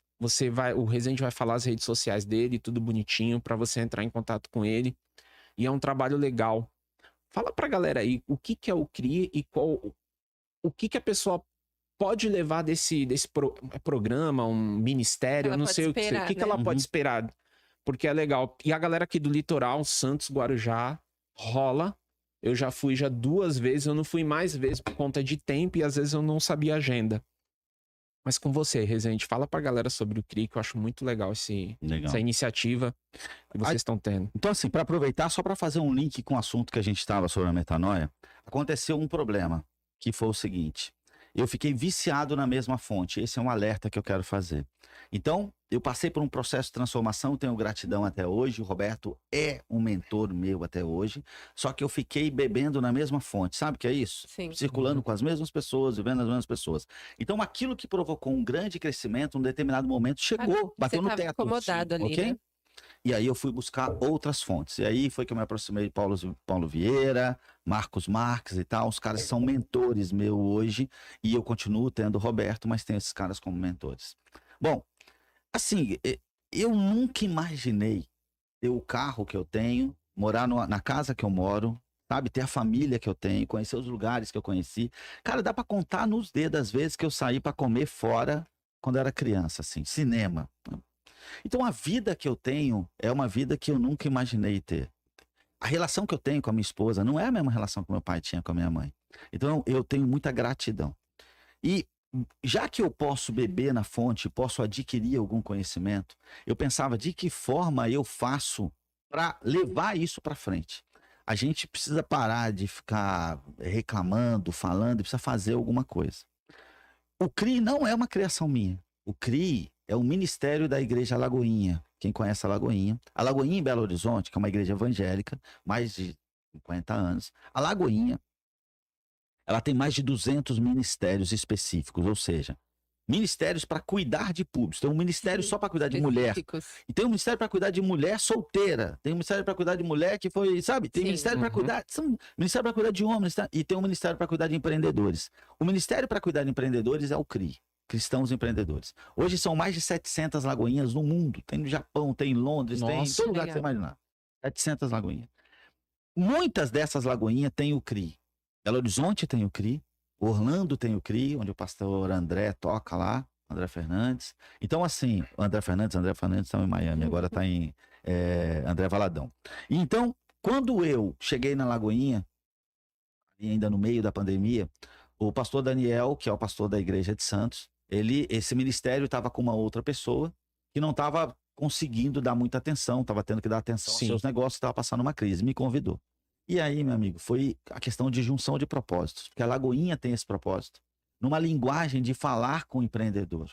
o Rezende vai falar as redes sociais dele, tudo bonitinho, para você entrar em contato com ele. E é um trabalho legal. Fala pra galera aí, o que que é o CRI e o que que a pessoa pode levar desse programa, um ministério, eu não sei o que, esperar, o que que né? ela pode esperar, porque é legal. E a galera aqui do litoral, Santos, Guarujá, rola. Eu já fui 2 vezes, eu não fui mais vezes por conta de tempo e às vezes eu não sabia a agenda. Mas com você, Rezende, fala pra galera sobre o CRI, que eu acho muito legal essa iniciativa que vocês estão tendo. Então, assim, para aproveitar, só para fazer um link com o assunto que a gente estava sobre a metanoia, aconteceu um problema, que foi o seguinte: eu fiquei viciado na mesma fonte. Esse é um alerta que eu quero fazer. Então, eu passei por um processo de transformação, tenho gratidão até hoje. O Roberto é um mentor meu até hoje. Só que eu fiquei bebendo na mesma fonte. Sabe o que é isso? Sim. Circulando com as mesmas pessoas, vivendo as mesmas pessoas. Então, aquilo que provocou um grande crescimento, em um determinado momento, chegou, bateu no teto. Acomodado ali, ok? né? E aí eu fui buscar outras fontes. E aí foi que eu me aproximei de Paulo Vieira, Marcos Marques e tal. Os caras são mentores meus hoje. E eu continuo tendo o Roberto, mas tenho esses caras como mentores. Bom, assim, eu nunca imaginei ter o carro que eu tenho, morar na casa que eu moro, sabe? Ter a família que eu tenho, conhecer os lugares que eu conheci. Cara, dá pra contar nos dedos as vezes que eu saí pra comer fora quando eu era criança, assim, cinema. Então a vida que eu tenho é uma vida que eu nunca imaginei ter. A relação que eu tenho com a minha esposa não é a mesma relação que meu pai tinha com a minha mãe. Então eu tenho muita gratidão. E já que eu posso beber na fonte, posso adquirir algum conhecimento, eu pensava de que forma eu faço para levar isso para frente. A gente precisa parar de ficar reclamando, falando, e precisa fazer alguma coisa. O CRI não é uma criação minha. O CRI é o Ministério da Igreja Lagoinha. Quem conhece a Lagoinha? A Lagoinha em Belo Horizonte, que é uma igreja evangélica, mais de 50 anos. A Lagoinha, ela tem mais de 200 ministérios específicos, ou seja, ministérios para cuidar de públicos. Tem um ministério só para cuidar de mulher. E tem um ministério para cuidar de mulher solteira. Tem um ministério para cuidar de mulher que foi, sabe? Tem ministério para cuidar, ministério para cuidar de homens, e tem um ministério para cuidar de empreendedores. O ministério para cuidar de empreendedores é o CRI. Cristãos Empreendedores. Hoje são mais de 700 lagoinhas no mundo. Tem no Japão, tem em Londres, tem em todo lugar que você imaginar. 700 lagoinhas. Muitas dessas lagoinhas têm o CRI. Belo Horizonte tem o CRI. Orlando tem o CRI, onde o pastor André toca lá. André Fernandes. Então, assim, André Fernandes estão em Miami. Agora está em André Valadão. E então, quando eu cheguei na Lagoinha, ainda no meio da pandemia, o pastor Daniel, que é o pastor da igreja de Santos, esse ministério estava com uma outra pessoa que não estava conseguindo dar muita atenção, estava tendo que dar atenção aos seus negócios, estava passando uma crise, me convidou. E aí, meu amigo, foi a questão de junção de propósitos, porque a Lagoinha tem esse propósito, numa linguagem de falar com o empreendedor.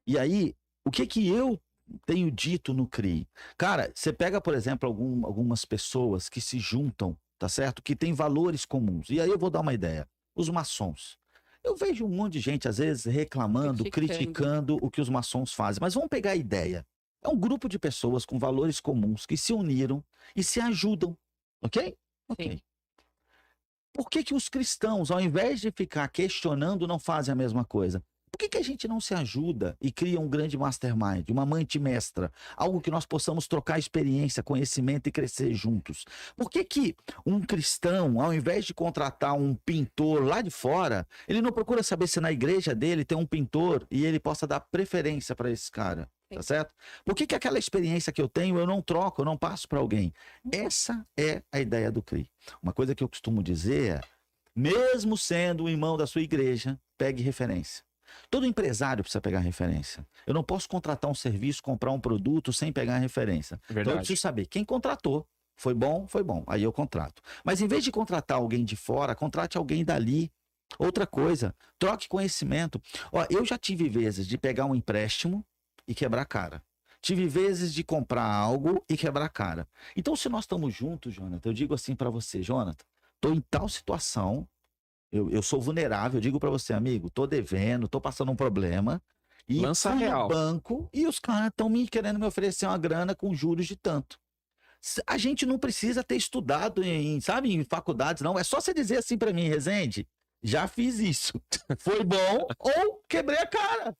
E aí, o que eu tenho dito no CRI? Cara, você pega, por exemplo, algumas pessoas que se juntam, tá certo? Que têm valores comuns. E aí eu vou dar uma ideia. Os maçons. Eu vejo um monte de gente, às vezes, reclamando, criticando o que os maçons fazem. Mas vamos pegar a ideia. É um grupo de pessoas com valores comuns que se uniram e se ajudam. Ok? Ok. Por que os cristãos, ao invés de ficar questionando, não fazem a mesma coisa? Por que a gente não se ajuda e cria um grande mastermind, uma mente mestra? Algo que nós possamos trocar experiência, conhecimento e crescer juntos. Por que um cristão, ao invés de contratar um pintor lá de fora, ele não procura saber se na igreja dele tem um pintor e ele possa dar preferência para esse cara? Tá certo? Por que aquela experiência que eu tenho eu não troco, eu não passo para alguém? Essa é a ideia do CRI. Uma coisa que eu costumo dizer é, mesmo sendo um irmão da sua igreja, pegue referência. Todo empresário precisa pegar referência. Eu não posso contratar um serviço, comprar um produto sem pegar referência. Verdade. Então eu preciso saber quem contratou. Foi bom, aí eu contrato. Mas em vez de contratar alguém de fora, contrate alguém dali. Outra coisa, troque conhecimento. Ó, eu já tive vezes de pegar um empréstimo, e quebrar a cara. Tive vezes de comprar algo e quebrar a cara. Então, se nós estamos juntos, Jonathan, eu digo assim para você, Jonathan, tô em tal situação, eu sou vulnerável, eu digo para você, amigo, tô devendo, tô passando um problema, e Lança fui real. no banco e os caras estão querendo me oferecer uma grana com juros de tanto. A gente não precisa ter estudado sabe, em faculdades, não. É só você dizer assim para mim, Rezende, já fiz isso. Foi bom ou quebrei a cara.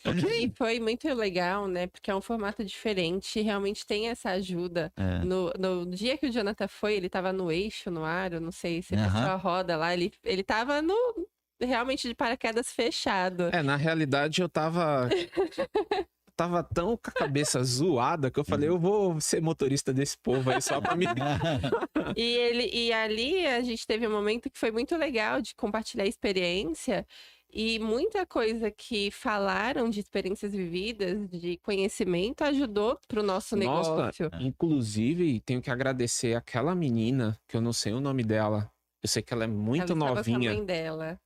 Ok? E foi muito legal, né? Porque é um formato diferente, realmente tem essa ajuda. É. No dia que o Jonathan foi, ele tava no eixo, no ar, eu não sei se Aham. fechou a roda lá, ele tava realmente de paraquedas fechado. Na realidade eu tava tão com a cabeça zoada que eu falei, eu vou ser motorista desse povo aí só pra me... E ali a gente teve um momento que foi muito legal de compartilhar experiência e muita coisa que falaram de experiências vividas, de conhecimento, ajudou pro nosso Nossa, negócio. inclusive tenho que agradecer aquela menina, que eu não sei o nome dela. Eu sei que ela é muito Ela estava com a novinha. mãe dela.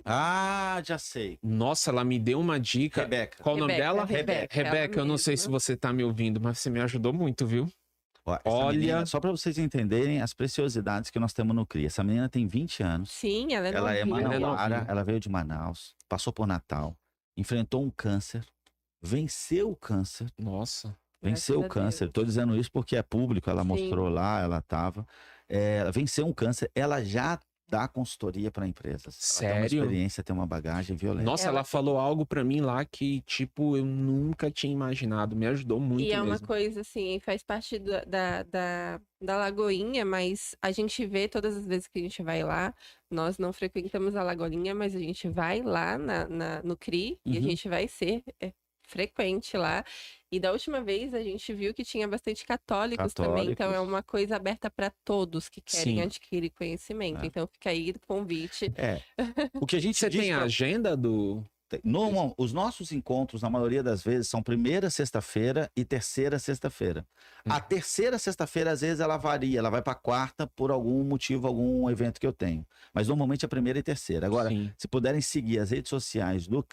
Ah, já sei. Nossa, ela me deu uma dica. Rebeca. Qual o nome dela? Rebeca, ela Rebeca, eu não sei se mesma. você tá me ouvindo, mas você me ajudou muito, viu? Ó, essa Olha- menina, só para vocês entenderem as preciosidades que nós temos no CRI. Essa menina tem 20 anos. Sim, ela é Ela é novinha. Ela é manauara, novinha. ela veio de Manaus, passou por Natal, enfrentou um câncer, venceu o câncer, Nossa. venceu o Graças a câncer. Deus. Tô dizendo isso porque é público, ela Sim. mostrou lá, ela tava. Ela venceu um câncer, ela já dá consultoria para empresas. Ela tem uma Sério? experiência, tem uma bagagem violenta. Nossa, ela falou algo pra mim lá que, tipo, eu nunca tinha imaginado. Me ajudou muito E é uma mesmo. coisa assim, faz parte da Lagoinha, mas a gente vê todas as vezes que a gente vai lá, nós não frequentamos a Lagoinha, mas a gente vai lá no CRI e a Uhum. gente vai ser frequente lá. E da última vez a gente viu que tinha bastante católicos também, então é Católicos. uma coisa aberta para todos que querem Sim. adquirir conhecimento. É. Então fica aí o convite. O que a gente Você diz tem a pra- agenda do... Normal, os nossos encontros, na maioria das vezes, são primeira sexta-feira e terceira sexta-feira. A terceira sexta-feira, às vezes, ela varia, ela vai para quarta por algum motivo, algum evento que eu tenho. Mas normalmente é primeira e terceira. Agora, Sim. se puderem seguir as redes sociais do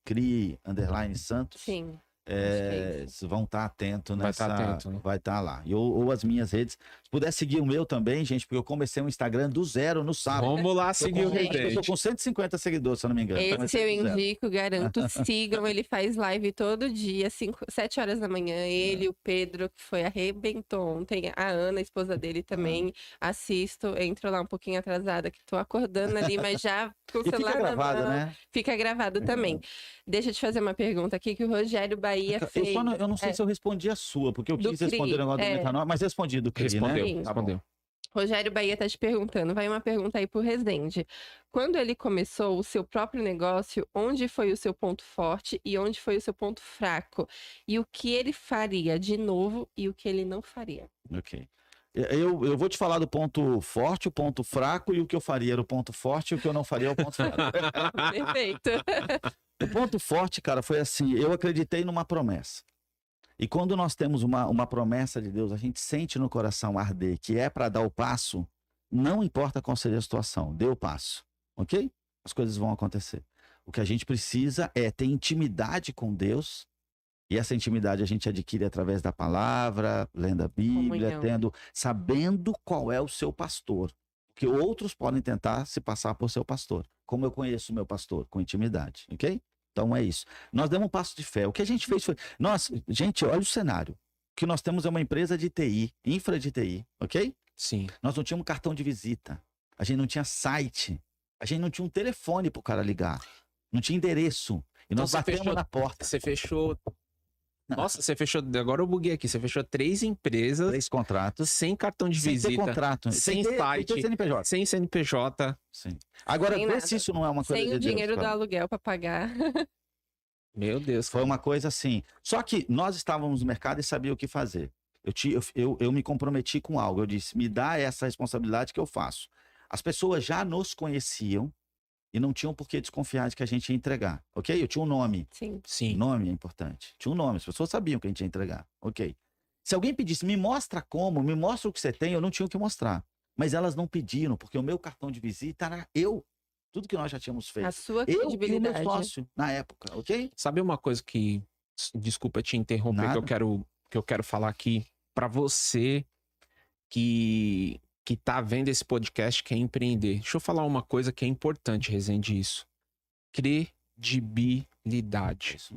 CRI_Santos, Sim. vocês vão estar atentos Vai nessa. tá atento, né? Vai estar lá. Ou as minhas redes. Se puder seguir o meu também, gente, porque eu comecei um Instagram do zero no sábado. Vamos lá Tô seguir o com- acho que eu tô Rezende. com 150 seguidores, se eu não me engano. Esse Comecei eu do zero. indico, garanto. Sigam, ele faz live todo dia, 7 horas da manhã. Ele, o Pedro, que foi arrebentou ontem. A Ana, a esposa dele também. Assisto, entro lá um pouquinho atrasada, que tô acordando ali, mas já com o E fica celular na gravado, mão. né? Fica gravado também. Deixa eu te fazer uma pergunta aqui que o Rogério Bahia fez. Eu não sei se eu respondi a sua, porque eu Do quis responder CRI, o negócio do é. metanol, mas respondi do CRI, Respondeu, né? Sim. Tá bom. respondeu. Rogério Bahia tá te perguntando, vai uma pergunta aí pro Rezende. Quando ele começou o seu próprio negócio, onde foi o seu ponto forte e onde foi o seu ponto fraco? E o que ele faria de novo e o que ele não faria? Ok. Eu vou te falar do ponto forte, o ponto fraco, e o que eu faria era o ponto forte, e o que eu não faria é o ponto fraco. Perfeito. O ponto forte, cara, foi assim: eu acreditei numa promessa. E quando nós temos uma promessa de Deus, a gente sente no coração arder que é para dar o passo, não importa qual seja a situação, dê o passo, ok? As coisas vão acontecer. O que a gente precisa é ter intimidade com Deus, e essa intimidade a gente adquire através da palavra, lendo a Bíblia, Comunhão. sabendo qual é o seu pastor. Porque outros podem tentar se passar por seu pastor. Como eu conheço o meu pastor? Com intimidade, ok? Então é isso. Nós demos um passo de fé. O que a gente fez foi... Nossa, gente, olha o cenário. O que nós temos é uma empresa de TI, infra de TI, ok? Sim. Nós não tínhamos cartão de visita. A gente não tinha site. A gente não tinha um telefone pro cara ligar. Não tinha endereço. E Então nós você batemos fechou- na porta. Você fechou... Nossa, você fechou... Agora eu buguei aqui. Você fechou 3 empresas 3 contratos. sem cartão de Sem ter visita, contrato. sem ter site, CNPJ. sem CNPJ. Sim. Agora, Sem vê nada. se isso não é uma coisa Sem de o Deus, dinheiro do cara. aluguel para pagar. Meu Deus. Foi cara. uma coisa assim. Só que nós estávamos no mercado e sabia o que fazer. Eu me comprometi com algo. Eu disse, me dá essa responsabilidade que eu faço. As pessoas já nos conheciam e não tinham por que desconfiar de que a gente ia entregar, ok? Eu tinha um nome. Sim. Sim. Nome é importante. Tinha um nome, as pessoas sabiam que a gente ia entregar, ok? Se alguém pedisse, me mostra como, me mostra o que você tem, eu não tinha o que mostrar. Mas elas não pediram, porque o meu cartão de visita era eu. Tudo que nós já tínhamos feito. A sua Eu e o meu credibilidade. sócio, na época, ok? Sabe uma coisa que Desculpa te interromper, Nada. que eu quero falar aqui para você que tá vendo esse podcast, quer empreender. Deixa eu falar uma coisa que é importante, Rezende, isso. Credibilidade. Isso.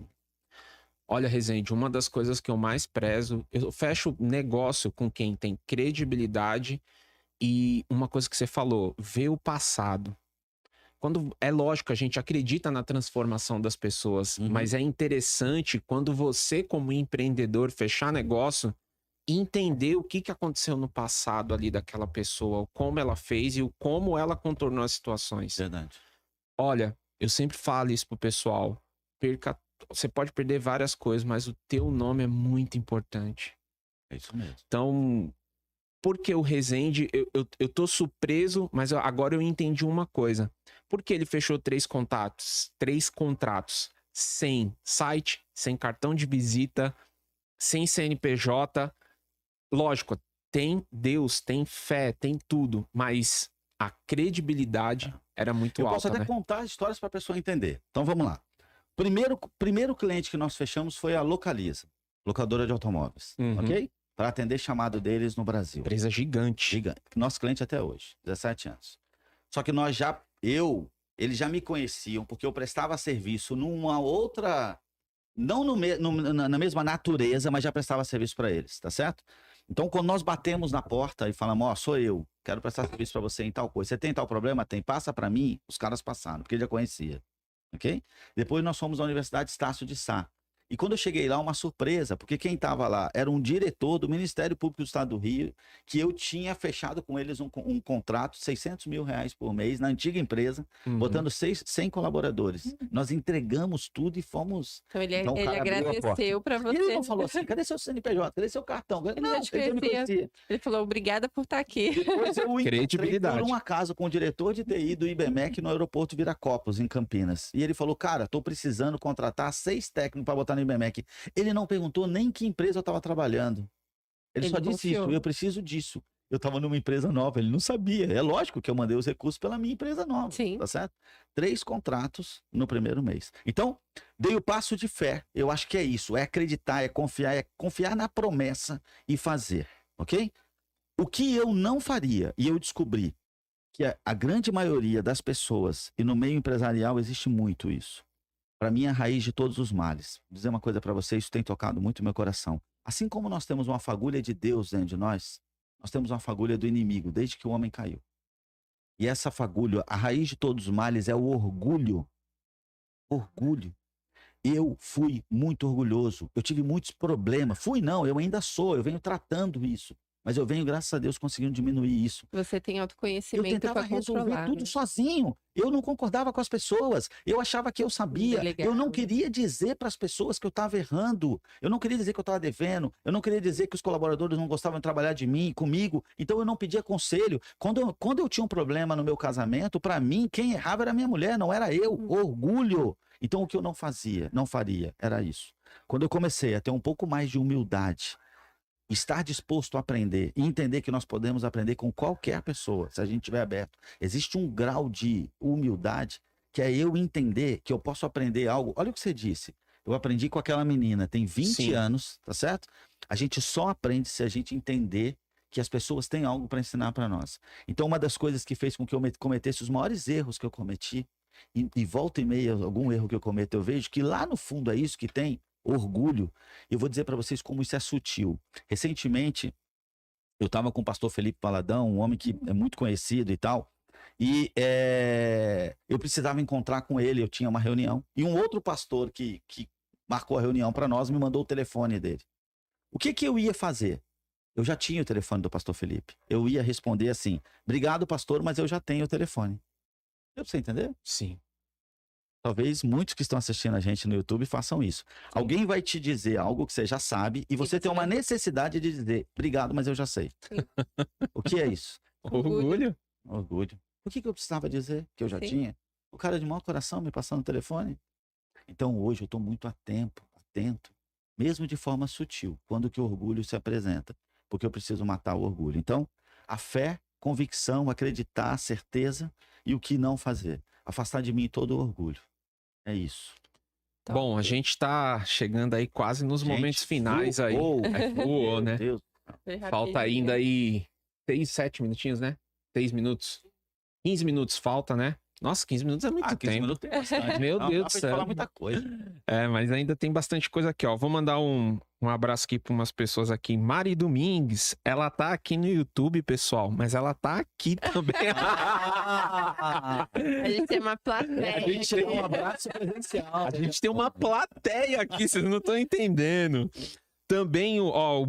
Olha, Rezende, uma das coisas que eu mais prezo, eu fecho negócio com quem tem credibilidade e uma coisa que você falou, ver o passado. Quando é lógico, a gente acredita na transformação das pessoas, mas é interessante quando você, como empreendedor, fechar negócio, entender o que aconteceu no passado ali daquela pessoa, como ela fez e como ela contornou as situações. Verdade. Olha, eu sempre falo isso pro pessoal. Você pode perder várias coisas, mas o teu nome é muito importante. É isso mesmo. Então, porque o Rezende, eu tô surpreso, mas agora eu entendi uma coisa. Por que ele fechou 3 contratos? Sem site, sem cartão de visita, sem CNPJ. Lógico, tem Deus, tem fé, tem tudo, mas a credibilidade era muito Eu alta, posso até né? contar histórias para a pessoa entender. Então vamos lá. Primeiro cliente que nós fechamos foi a Localiza, locadora de automóveis, ok? Para atender chamado deles no Brasil. Empresa gigante. Gigante. Nosso cliente até hoje, 17 anos. Só que eles já me conheciam porque eu prestava serviço numa outra, não na mesma natureza, mas já prestava serviço para eles, tá certo? Então, quando nós batemos na porta e falamos, ó, sou eu, quero prestar serviço para você em tal coisa. Você tem tal problema? Tem. Passa para mim. Os caras passaram, porque ele já conhecia. Ok? Depois nós fomos à Universidade Estácio de Sá. E quando eu cheguei lá, uma surpresa, porque quem estava lá era um diretor do Ministério Público do Estado do Rio, que eu tinha fechado com eles um contrato, R$600 mil por mês, na antiga empresa, botando 100 colaboradores. Nós entregamos tudo e fomos... Então ele o cara abriu a porta. agradeceu para você. E ele não falou assim, cadê seu CNPJ? Cadê seu cartão? Não, já te ele já me conhecia. Ele falou, obrigada por estar aqui. Depois eu encontrei Credibilidade. por um acaso com o diretor de TI do IBMEC no aeroporto Viracopos, em Campinas. E ele falou, cara, tô precisando contratar 6 técnicos para botar no IBMEC. Ele não perguntou nem que empresa eu estava trabalhando. Ele só disse confiou. isso, eu preciso disso. Eu estava numa empresa nova, ele não sabia. É lógico que eu mandei os recursos pela minha empresa nova, Sim. tá certo? 3 contratos no primeiro mês. Então, dei o passo de fé. Eu acho que é isso, é acreditar, é confiar na promessa e fazer, ok? O que eu não faria, e eu descobri que a grande maioria das pessoas, e no meio empresarial existe muito isso, para mim é a raiz de todos os males. Vou dizer uma coisa para vocês, isso tem tocado muito meu coração. Assim como nós temos uma fagulha de Deus dentro de nós temos uma fagulha do inimigo, desde que o homem caiu. E essa fagulha, a raiz de todos os males é o orgulho. Orgulho. Eu fui muito orgulhoso, eu tive muitos problemas. Eu ainda sou, eu venho tratando isso. Mas eu venho, graças a Deus, conseguindo diminuir isso. Você tem Eu autoconhecimento tentava para resolver controlar. tudo né? sozinho. Eu não concordava com as pessoas. Eu achava que eu sabia. Delegava. Eu não queria dizer para as pessoas que eu estava errando. Eu não queria dizer que eu estava devendo. Eu não queria dizer que os colaboradores não gostavam de trabalhar comigo. Então eu não pedia conselho. Quando eu tinha um problema no meu casamento, para mim, quem errava era a minha mulher, não era eu. Orgulho. Então o que eu não faria, era isso. Quando eu comecei a ter um pouco mais de humildade, estar disposto a aprender e entender que nós podemos aprender com qualquer pessoa, se a gente estiver aberto. Existe um grau de humildade que é eu entender que eu posso aprender algo. Olha o que você disse. Eu aprendi com aquela menina, tem 20 Sim. anos, tá certo? A gente só aprende se a gente entender que as pessoas têm algo para ensinar para nós. Então, uma das coisas que fez com que eu cometesse os maiores erros que eu cometi, e volta e meia, algum erro que eu cometo, eu vejo que lá no fundo é isso que tem, orgulho. Eu vou dizer para vocês como isso é sutil. Recentemente, eu estava com o pastor Felipe Paladão, um homem que é muito conhecido e tal, e eu precisava encontrar com ele, eu tinha uma reunião, e um outro pastor que marcou a reunião para nós me mandou o telefone dele. O que eu ia fazer? Eu já tinha o telefone do pastor Felipe. Eu ia responder assim, obrigado pastor, mas eu já tenho o telefone. Deu pra você entender? Sim. Talvez muitos que estão assistindo a gente no YouTube façam isso. Alguém vai te dizer algo que você já sabe e você tem uma necessidade de dizer, obrigado, mas eu já sei. O que é isso? Orgulho. Orgulho. O que eu precisava dizer que eu já Sim. tinha? O cara de mau coração me passando o telefone. Então hoje eu estou muito atento, mesmo de forma sutil, quando que o orgulho se apresenta. Porque eu preciso matar o orgulho. Então, a fé, convicção, acreditar, certeza e o que não fazer. Afastar de mim todo o orgulho. É isso. Top. Bom, a gente tá chegando aí quase nos momentos finais aí. Voou, né? Deus. Foi Falta rapidinho. ainda aí 6, 7 minutinhos, né? 6 minutos. 15 minutos falta, né? Nossa, 15 minutos é muito 15 tempo. minutos tem bastante. Meu Não, Deus dá do pra céu. falar muita coisa. Mas ainda tem bastante coisa aqui, ó. Vou mandar um abraço aqui para umas pessoas aqui. Mari Domingues, ela tá aqui no YouTube, pessoal, mas ela tá aqui também. A gente tem uma plateia. A gente tem um abraço presencial. A gente tem uma plateia aqui, vocês não estão entendendo. Também, ó, o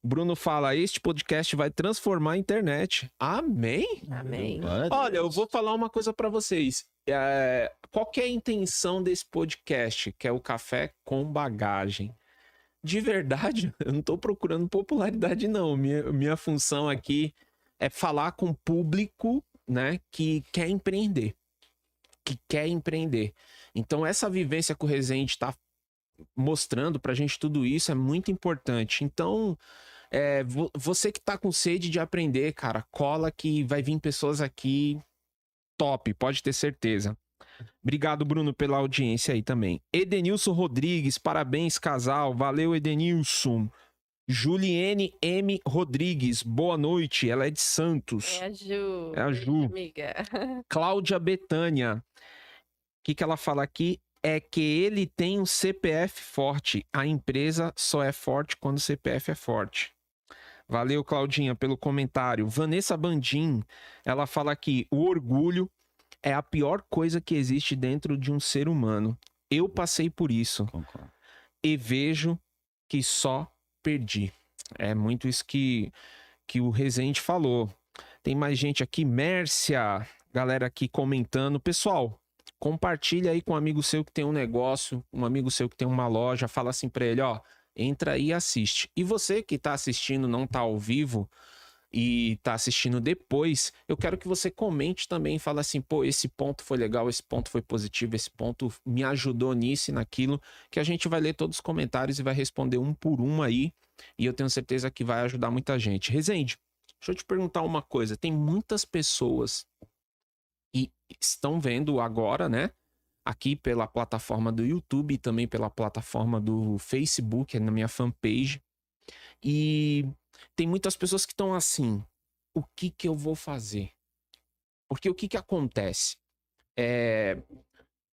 Bruno fala, este podcast vai transformar a internet. Amém? Amém. Olha, eu vou falar uma coisa pra vocês. Qual que é a intenção desse podcast, que é o Café com Bagagem? De verdade, eu não tô procurando popularidade, não. Minha função aqui é falar com o público, né, que quer empreender. Então, essa vivência que o Resende tá mostrando pra gente tudo isso é muito importante. Então, você que tá com sede de aprender, cara, cola que vai vir pessoas aqui top, pode ter certeza. Obrigado, Bruno, pela audiência aí também. Edenilson Rodrigues, parabéns, casal. Valeu, Edenilson. Juliene M. Rodrigues, boa noite. Ela é de Santos. É a Ju. É a Ju. Amiga. Cláudia Betânia. O que ela fala aqui é que ele tem um CPF forte. A empresa só é forte quando o CPF é forte. Valeu, Claudinha, pelo comentário. Vanessa Bandim, ela fala aqui, o orgulho é a pior coisa que existe dentro de um ser humano. Eu passei por isso. Concordo. E vejo que só perdi. É muito isso que o Resende falou. Tem mais gente aqui, Mércia, galera aqui comentando. Pessoal, compartilha aí com um amigo seu que tem um negócio, um amigo seu que tem uma loja, fala assim pra ele, ó, entra aí e assiste. E você que tá assistindo, não tá ao vivo e tá assistindo depois, eu quero que você comente também e fale assim, pô, esse ponto foi legal, esse ponto foi positivo, esse ponto me ajudou nisso e naquilo, que a gente vai ler todos os comentários e vai responder um por um aí, e eu tenho certeza que vai ajudar muita gente. Resende, deixa eu te perguntar uma coisa, tem muitas pessoas que estão vendo agora, né, aqui pela plataforma do YouTube e também pela plataforma do Facebook, na minha fanpage, e tem muitas pessoas que estão assim, o que eu vou fazer? Porque o que acontece?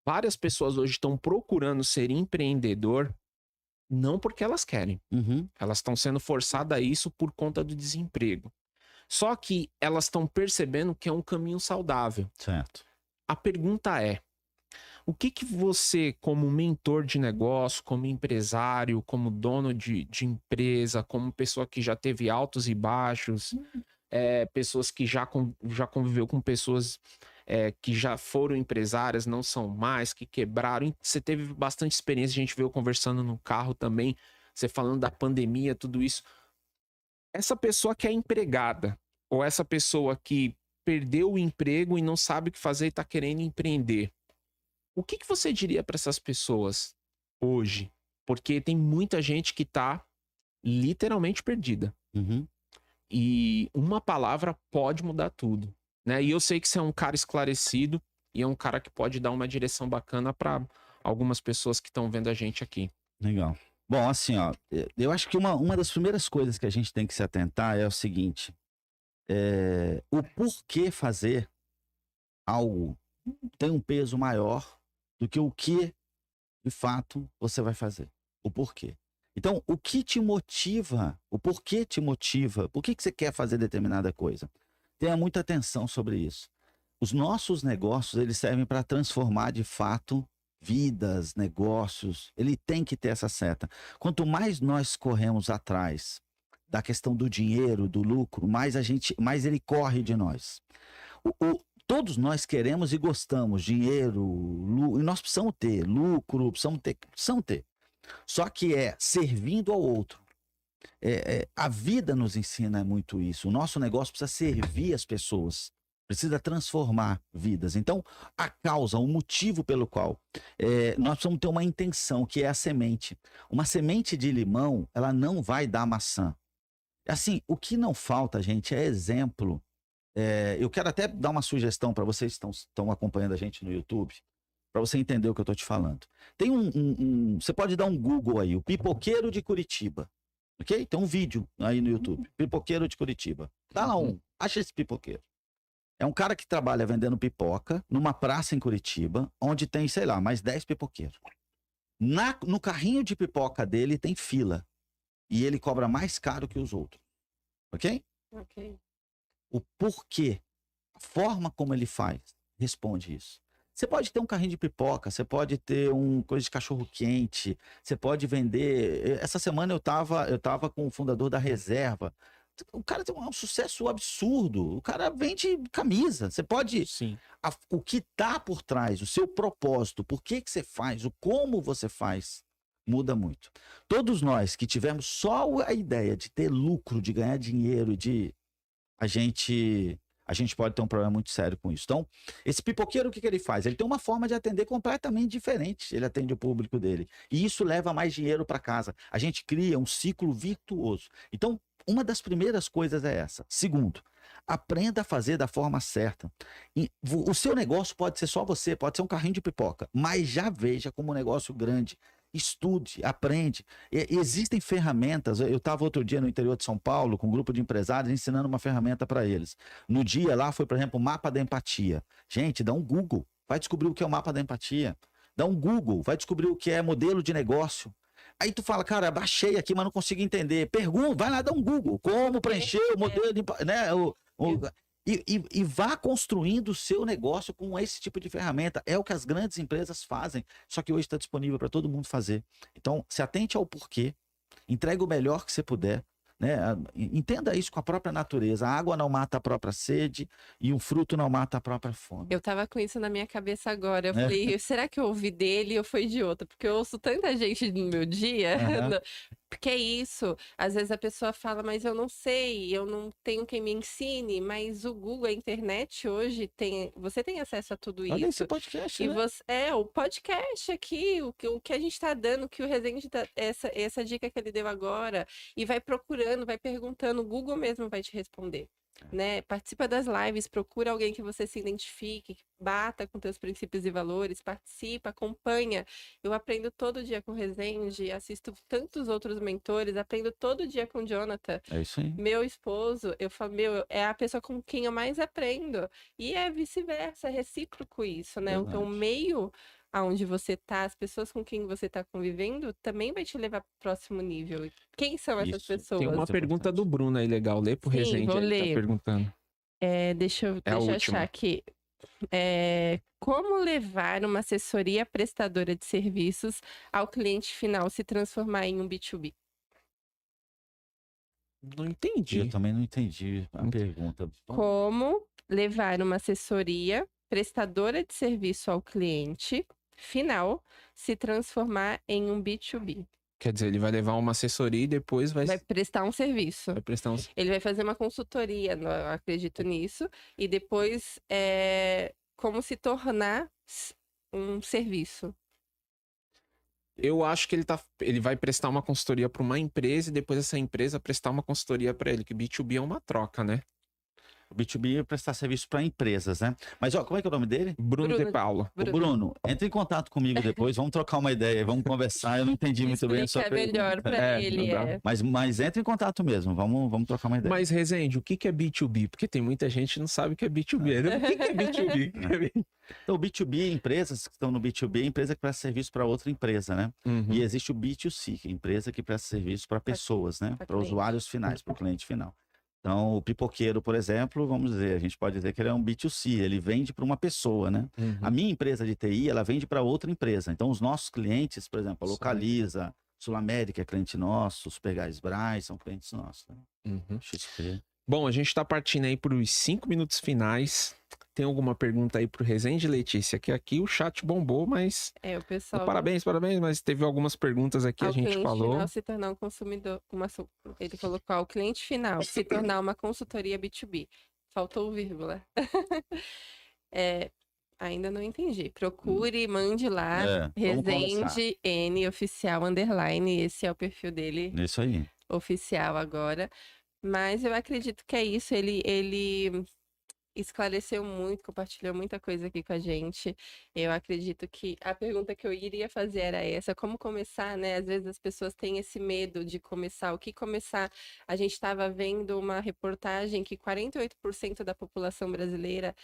Várias pessoas hoje estão procurando ser empreendedor não porque elas querem. Uhum. Elas estão sendo forçadas a isso por conta do desemprego. Só que elas estão percebendo que é um caminho saudável. Certo. A pergunta é, o que você, como mentor de negócio, como empresário, como dono de empresa, como pessoa que já teve altos e baixos, pessoas que já conviveu com pessoas que já foram empresárias, não são mais, que quebraram. Você teve bastante experiência, a gente veio conversando no carro também, você falando da pandemia, tudo isso. Essa pessoa que é empregada, ou essa pessoa que perdeu o emprego e não sabe o que fazer e está querendo empreender, o que você diria para essas pessoas hoje? Porque tem muita gente que tá literalmente perdida. Uhum. E uma palavra pode mudar tudo, né? E eu sei que você é um cara esclarecido e é um cara que pode dar uma direção bacana para algumas pessoas que estão vendo a gente aqui. Legal. Bom, assim, ó, eu acho que uma das primeiras coisas que a gente tem que se atentar é o seguinte: o porquê fazer algo tem um peso maior do que o que, de fato, você vai fazer. O porquê. Então, o que te motiva, o porquê te motiva, por que você quer fazer determinada coisa? Tenha muita atenção sobre isso. Os nossos negócios, eles servem para transformar, de fato, vidas, negócios. Ele tem que ter essa seta. Quanto mais nós corremos atrás da questão do dinheiro, do lucro, mais ele corre de nós. Todos nós queremos e gostamos dinheiro, e nós precisamos ter lucro, precisamos ter. Só que servindo ao outro. A vida nos ensina muito isso. O nosso negócio precisa servir as pessoas, precisa transformar vidas. Então, a causa, o motivo pelo qual nós precisamos ter uma intenção, que é a semente. Uma semente de limão, ela não vai dar maçã. Assim, o que não falta, gente, é exemplo. Eu quero até dar uma sugestão para vocês que estão acompanhando a gente no YouTube. para você entender o que eu tô te falando. Tem você pode dar um Google aí, o Pipoqueiro de Curitiba, ok? Tem um vídeo aí no YouTube, Pipoqueiro de Curitiba. Dá lá acha esse pipoqueiro. É um cara que trabalha vendendo pipoca numa praça em Curitiba, onde tem, sei lá, mais 10 pipoqueiros. No carrinho de pipoca dele tem fila. E ele cobra mais caro que os outros. Ok? Ok. O porquê, a forma como ele faz, responde isso. Você pode ter um carrinho de pipoca, você pode ter coisa de cachorro quente, você pode vender. Essa semana eu tava com o fundador da Reserva. O cara tem um sucesso absurdo. O cara vende camisa. Você pode. Sim. O que tá por trás, o seu propósito, por que você faz, o como você faz, muda muito. Todos nós que tivemos só a ideia de ter lucro, de ganhar dinheiro, a gente pode ter um problema muito sério com isso. Então, esse pipoqueiro, o que ele faz? Ele tem uma forma de atender completamente diferente. Ele atende o público dele. E isso leva mais dinheiro para casa. A gente cria um ciclo virtuoso. Então, uma das primeiras coisas é essa. Segundo, aprenda a fazer da forma certa. O seu negócio pode ser só você, pode ser um carrinho de pipoca, mas já veja como um negócio grande. Estude, aprende. Existem ferramentas. Eu estava outro dia no interior de São Paulo com um grupo de empresários ensinando uma ferramenta para eles. No dia lá foi, por exemplo, o mapa da empatia. Gente, dá um Google, vai descobrir o que é o mapa da empatia. Dá um Google, vai descobrir o que é modelo de negócio. Aí tu fala, cara, baixei aqui, mas não consigo entender. Pergunta, vai lá, dá um Google. Como preencher o modelo de... Né, e vá construindo o seu negócio com esse tipo de ferramenta. É o que as grandes empresas fazem, só que hoje está disponível para todo mundo fazer. Então, se atente ao porquê, entregue o melhor que você puder, né? Entenda isso com a própria natureza. A água não mata a própria sede e o fruto não mata a própria fome. Eu tava com isso na minha cabeça agora. Eu falei, será que eu ouvi dele ou foi de outro? Porque eu ouço tanta gente no meu dia. Porque é isso. Às vezes a pessoa fala, mas eu não sei, eu não tenho quem me ensine. Mas o Google, a internet hoje, você tem acesso a tudo Olha isso. esse podcast, E né? o podcast aqui, o que a gente tá dando, que o Rezende essa dica que ele deu agora, e vai procurando, vai perguntando, o Google mesmo vai te responder. Né? Participa das lives, procura alguém que você se identifique, que bata com teus princípios e valores, participa, acompanha. Eu aprendo todo dia com o Rezende, assisto tantos outros mentores, aprendo todo dia com o Jonathan. É isso aí. Meu esposo, eu falo, é a pessoa com quem eu mais aprendo. E é vice-versa, é recíproco isso, né? Então, o meio aonde você tá, as pessoas com quem você tá convivendo, também vai te levar para o próximo nível. Quem são essas pessoas? Tem uma pergunta do Bruno aí, legal. Lê pro Rezende, vou ele ler. tá perguntando. Deixa eu achar aqui. Como levar uma assessoria prestadora de serviços ao cliente final se transformar em um B2B? Não entendi. Eu também não entendi a pergunta. Como levar uma assessoria prestadora de serviço ao cliente final se transformar em um B2B? Quer dizer, ele vai levar uma assessoria e depois vai prestar um serviço. vai prestar um... Ele vai fazer uma consultoria, eu acredito nisso, e depois como se tornar um serviço. Eu acho que ele vai prestar uma consultoria para uma empresa e depois essa empresa prestar uma consultoria para ele, que B2B é uma troca, né? O B2B é prestar serviço para empresas, né? Mas, ó, como é que é o nome dele? Bruno de Paula. Bruno, entre em contato comigo depois, vamos trocar uma ideia, vamos conversar. Eu não entendi muito bem a sua pergunta. Melhor para ele. Mas entre em contato mesmo, vamos trocar uma ideia. Mas, Rezende, o que é B2B? Porque tem muita gente que não sabe o que é B2B. O que é B2B? Então, o B2B, empresas que estão no B2B, é empresa que presta serviço para outra empresa, né? Uhum. E existe o B2C, que é empresa que presta serviço para pessoas, né? Para usuários finais, para o cliente final. Então, o pipoqueiro, por exemplo, vamos dizer, a gente pode dizer que ele é um B2C, ele vende para uma pessoa, né? Uhum. A minha empresa de TI, ela vende para outra empresa. Então, os nossos clientes, por exemplo, a Localiza, Sul América é cliente nosso, Super Gás Brás são clientes nossos. Né? Uhum. XP. Bom, a gente tá partindo aí para os 5 minutos finais. Tem alguma pergunta aí pro Rezende, Letícia? Que aqui o chat bombou, mas... o pessoal... Parabéns, mas teve algumas perguntas aqui, a gente falou. Final se tornar um consumidor... Ele colocou ao cliente final se tornar uma consultoria B2B. Faltou vírgula. Ainda não entendi. Procure, mande lá. Rezende N oficial _. Esse é o perfil dele. Isso aí. Oficial agora. Mas eu acredito que é isso. Ele esclareceu muito, compartilhou muita coisa aqui com a gente. Eu acredito que a pergunta que eu iria fazer era essa, como começar, né? Às vezes as pessoas têm esse medo de começar. O que começar? A gente estava vendo uma reportagem que 48% da população brasileira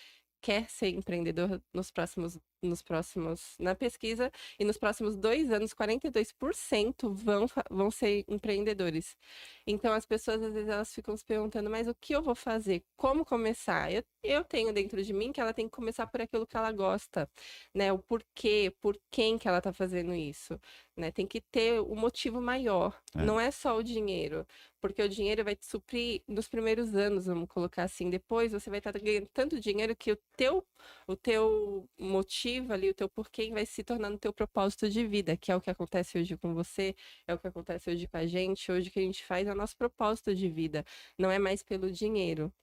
quer ser empreendedor na pesquisa, e nos próximos 2 anos, 42% vão ser empreendedores. Então, as pessoas, às vezes, elas ficam se perguntando, mas o que eu vou fazer? Como começar? Eu tenho dentro de mim que ela tem que começar por aquilo que ela gosta, né? O porquê, por quem que ela está fazendo isso, né? Tem que ter o motivo maior, não é só o dinheiro, porque o dinheiro vai te suprir nos primeiros anos, vamos colocar assim. Depois você vai estar ganhando tanto dinheiro que o teu motivo ali, o teu porquê vai se tornando o teu propósito de vida, que é o que acontece hoje com você, é o que acontece hoje com a gente. Hoje o que a gente faz é o nosso propósito de vida, não é mais pelo dinheiro.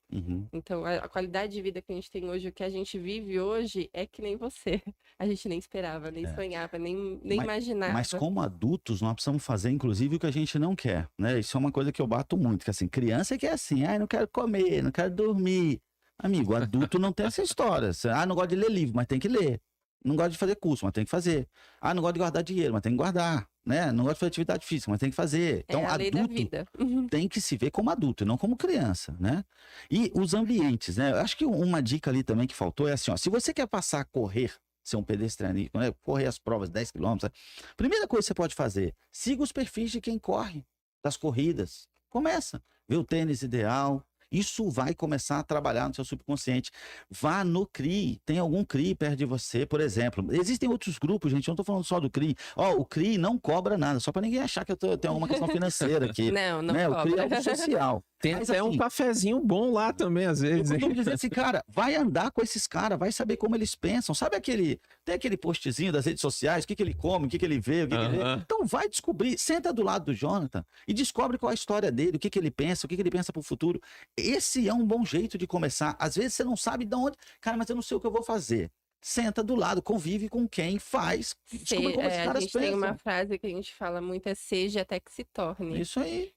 Então, a qualidade de vida que a gente tem hoje, o que a gente vive hoje, é que nem você. A gente nem esperava, nem sonhava, nem imaginava. Mas como adultos, nós precisamos fazer, inclusive, o que a gente não quer, né? Isso é uma coisa que eu bato muito, que assim, criança que é assim, não quero comer, não quero dormir. Amigo, adulto não tem essa história. Não gosto de ler livro, mas tem que ler. Não gosto de fazer curso, mas tem que fazer. Não gosto de guardar dinheiro, mas tem que guardar, né? Não gosto de fazer atividade física, mas tem que fazer. Então, a lei da adulto vida. tem que se ver como adulto, não como criança, né? E os ambientes, né? Eu acho que uma dica ali também que faltou é assim, ó, se você quer passar a correr, ser um pedestriano, né? Correr as provas 10 quilômetros, primeira coisa que você pode fazer, siga os perfis de quem corre, das corridas. Começa, vê o tênis ideal. Isso vai começar a trabalhar no seu subconsciente. Vá no CRI. Tem algum CRI perto de você, por exemplo. Existem outros grupos, gente. Eu não estou falando só do CRI. O CRI não cobra nada, só para ninguém achar que eu tenho alguma questão financeira aqui. Não né? cobra. O CRI é algo social. Tem Mas, até um assim, cafezinho bom lá também, às vezes. Eu hein? costumo dizer assim, cara, vai andar com esses caras, vai saber como eles pensam. Sabe tem aquele postzinho das redes sociais, o que ele come, o que ele vê, o que ele vê. Então vai descobrir, senta do lado do Jonathan e descobre qual é a história dele, o que ele pensa, o que ele pensa pro futuro. Esse é um bom jeito de começar. Às vezes você não sabe de onde, cara, mas eu não sei o que eu vou fazer. Senta do lado, convive com quem faz, descobre como esses A caras gente pensam. tem uma frase que a gente fala muito, é seja até que se torne. Isso aí.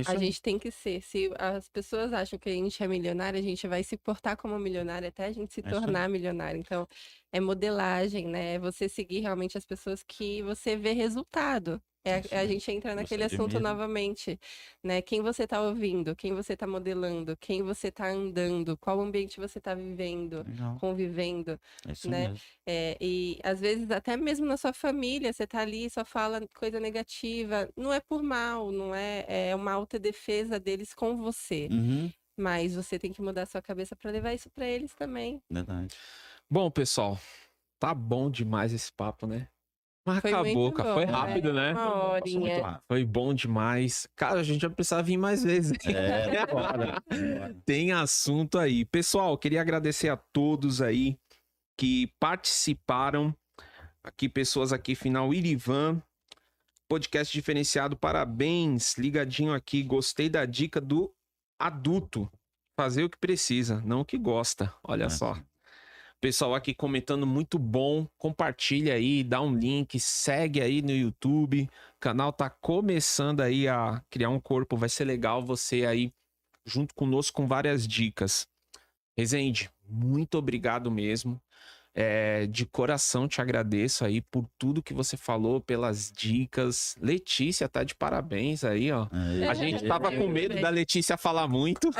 A gente tem que ser. Se as pessoas acham que a gente é milionário, a gente vai se portar como milionário até a gente se tornar milionário. Então, é modelagem, né? É você seguir realmente as pessoas que você vê resultado. A gente entra naquele assunto novamente, né? Quem você tá ouvindo, quem você tá modelando, quem você tá andando, qual ambiente você tá vivendo, convivendo, né? E às vezes até mesmo na sua família, você tá ali e só fala coisa negativa. Não é por mal, não é uma autodefesa deles com você. Mas você tem que mudar a sua cabeça para levar isso para eles também. Verdade. Bom, pessoal, tá bom demais esse papo, né? Mas Foi acabou, muito cara. bom, Foi rápido, né? Uma horinha. Foi bom demais. Cara, a gente vai precisar vir mais vezes. Bora. Tem assunto aí. Pessoal, queria agradecer a todos aí que participaram. Aqui, pessoas aqui, final Irivan. Podcast diferenciado, parabéns. Ligadinho aqui, gostei da dica do adulto. Fazer o que precisa, não o que gosta. Olha só. Pessoal aqui comentando muito bom. Compartilha aí, dá um link, segue aí no YouTube. O canal tá começando aí a criar um corpo. Vai ser legal você aí junto conosco com várias dicas. Rezende, muito obrigado mesmo. De coração te agradeço aí por tudo que você falou, pelas dicas. Letícia tá de parabéns aí, ó. A gente tava com medo da Letícia falar muito.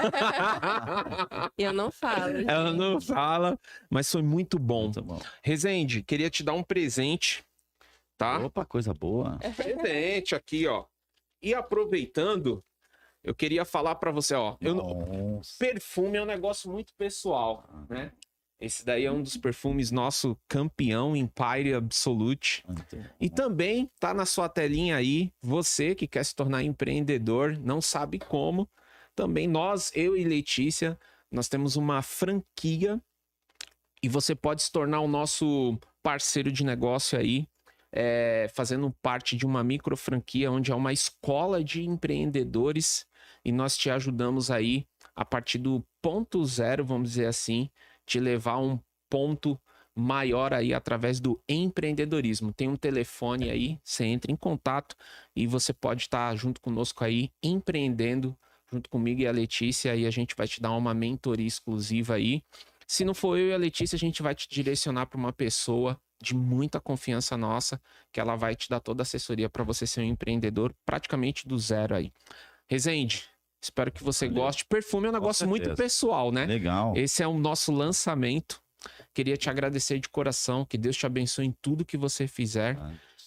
Eu não falo. Gente. Ela não fala, mas foi muito bom. Muito bom. Rezende, queria te dar um presente, tá? Opa, coisa boa. Presente aqui, ó. E aproveitando, eu queria falar pra você, ó. Perfume é um negócio muito pessoal, né? Esse daí é um dos perfumes nosso campeão, Empire Absolute. E também tá na sua telinha aí, você que quer se tornar empreendedor, não sabe como. Também nós, eu e Letícia, nós temos uma franquia e você pode se tornar o nosso parceiro de negócio aí, fazendo parte de uma micro franquia, onde é uma escola de empreendedores e nós te ajudamos aí a partir do ponto zero, vamos dizer assim, te levar a um ponto maior aí através do empreendedorismo. Tem um telefone aí, você entra em contato e você pode estar junto conosco aí empreendendo junto comigo e a Letícia, aí a gente vai te dar uma mentoria exclusiva aí. Se não for eu e a Letícia, a gente vai te direcionar para uma pessoa de muita confiança nossa, que ela vai te dar toda a assessoria para você ser um empreendedor praticamente do zero aí. Rezende, espero que você goste. Perfume é um negócio muito pessoal, né? Legal. Esse é o nosso lançamento. Queria te agradecer de coração, que Deus te abençoe em tudo que você fizer.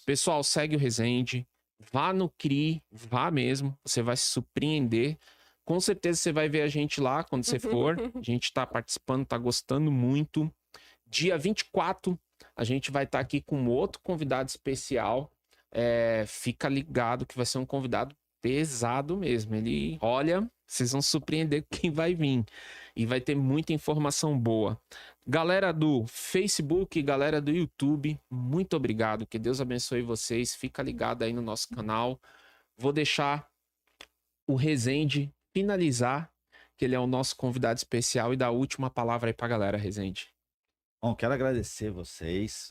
Pessoal, segue o Rezende, vá no CRI, vá mesmo, você vai se surpreender. Com certeza você vai ver a gente lá quando você for. A gente tá participando, tá gostando muito. Dia 24, a gente vai estar aqui com outro convidado especial. Fica ligado que vai ser um convidado pesado mesmo. Ele, olha, vocês vão surpreender quem vai vir. E vai ter muita informação boa. Galera do Facebook, galera do YouTube, muito obrigado. Que Deus abençoe vocês. Fica ligado aí no nosso canal. Vou deixar o Rezende finalizar, que ele é o nosso convidado especial, e dar a última palavra aí pra galera, Rezende. Bom, quero agradecer vocês.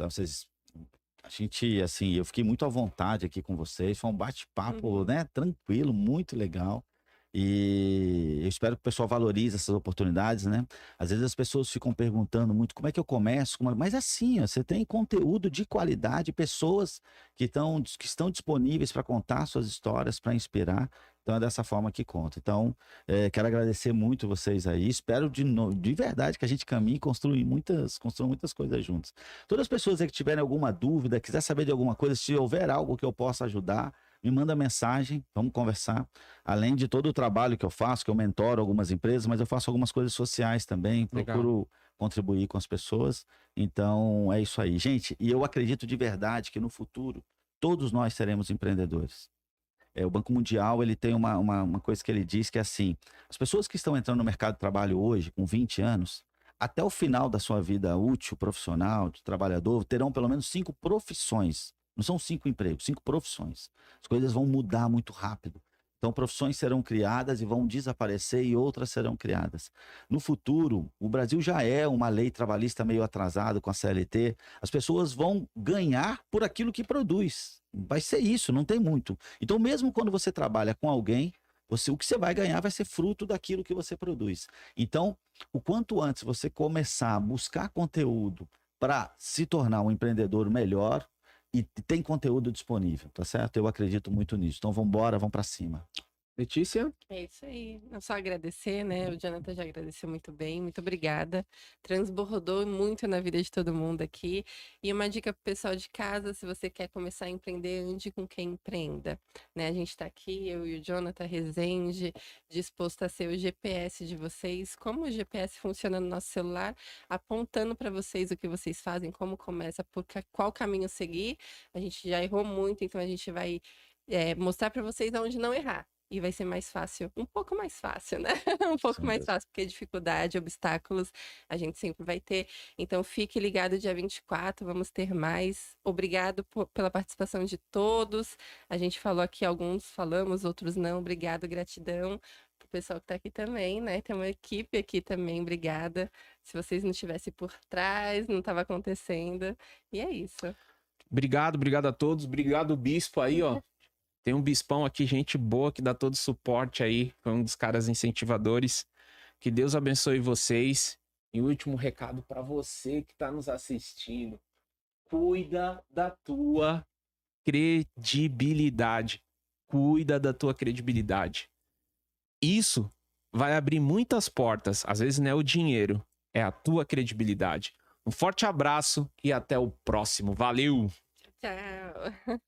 A gente, assim, eu fiquei muito à vontade aqui com vocês. Foi um bate-papo, né? Tranquilo, muito legal. E eu espero que o pessoal valorize essas oportunidades, né? Às vezes as pessoas ficam perguntando muito como é que eu começo, mas assim, ó, você tem conteúdo de qualidade, pessoas que estão disponíveis para contar suas histórias, para inspirar. Então é dessa forma que conta. Então, quero agradecer muito vocês aí. Espero de verdade que a gente caminhe e construa muitas coisas juntos. Todas as pessoas aí que tiverem alguma dúvida, quiser saber de alguma coisa, se houver algo que eu possa ajudar, me manda mensagem, vamos conversar. Além de todo o trabalho que eu faço, que eu mentoro algumas empresas, mas eu faço algumas coisas sociais também, procuro contribuir com as pessoas. Então, é isso aí. Gente, e eu acredito de verdade que no futuro, todos nós seremos empreendedores. O Banco Mundial, ele tem uma coisa que ele diz que é assim, as pessoas que estão entrando no mercado de trabalho hoje, com 20 anos, até o final da sua vida útil, profissional, de trabalhador, terão pelo menos 5 profissões. Não são 5 empregos, 5 profissões. As coisas vão mudar muito rápido. Então, profissões serão criadas e vão desaparecer e outras serão criadas. No futuro, o Brasil já é uma lei trabalhista meio atrasada com a CLT. As pessoas vão ganhar por aquilo que produz. Vai ser isso, não tem muito. Então, mesmo quando você trabalha com alguém, o que você vai ganhar vai ser fruto daquilo que você produz. Então, o quanto antes você começar a buscar conteúdo para se tornar um empreendedor melhor, e tem conteúdo disponível, tá certo? Eu acredito muito nisso. Então vamos para cima. Letícia? É isso aí. Não só agradecer, né? O Jonathan já agradeceu muito bem. Muito obrigada. Transbordou muito na vida de todo mundo aqui. E uma dica pro pessoal de casa, se você quer começar a empreender, ande com quem empreenda. Né? A gente tá aqui, eu e o Jonathan Rezende, disposto a ser o GPS de vocês. Como o GPS funciona no nosso celular, apontando para vocês o que vocês fazem, como começa, qual caminho seguir. A gente já errou muito, então a gente vai mostrar para vocês aonde não errar. E vai ser mais fácil, um pouco mais fácil, né? Um pouco mais fácil, porque dificuldade, obstáculos, a gente sempre vai ter. Então, fique ligado dia 24, vamos ter mais. Obrigado pela participação de todos. A gente falou aqui, alguns falamos, outros não. Obrigado, gratidão. Pro pessoal que tá aqui também, né? Tem uma equipe aqui também, obrigada. Se vocês não estivessem por trás, não estava acontecendo. E é isso. Obrigado a todos. Obrigado, Bispo aí, ó. Tem um bispão aqui, gente boa, que dá todo suporte aí. Foi um dos caras incentivadores. Que Deus abençoe vocês. E o último recado para você que está nos assistindo. Cuida da tua credibilidade. Cuida da tua credibilidade. Isso vai abrir muitas portas. Às vezes não é o dinheiro, é a tua credibilidade. Um forte abraço e até o próximo. Valeu! Tchau!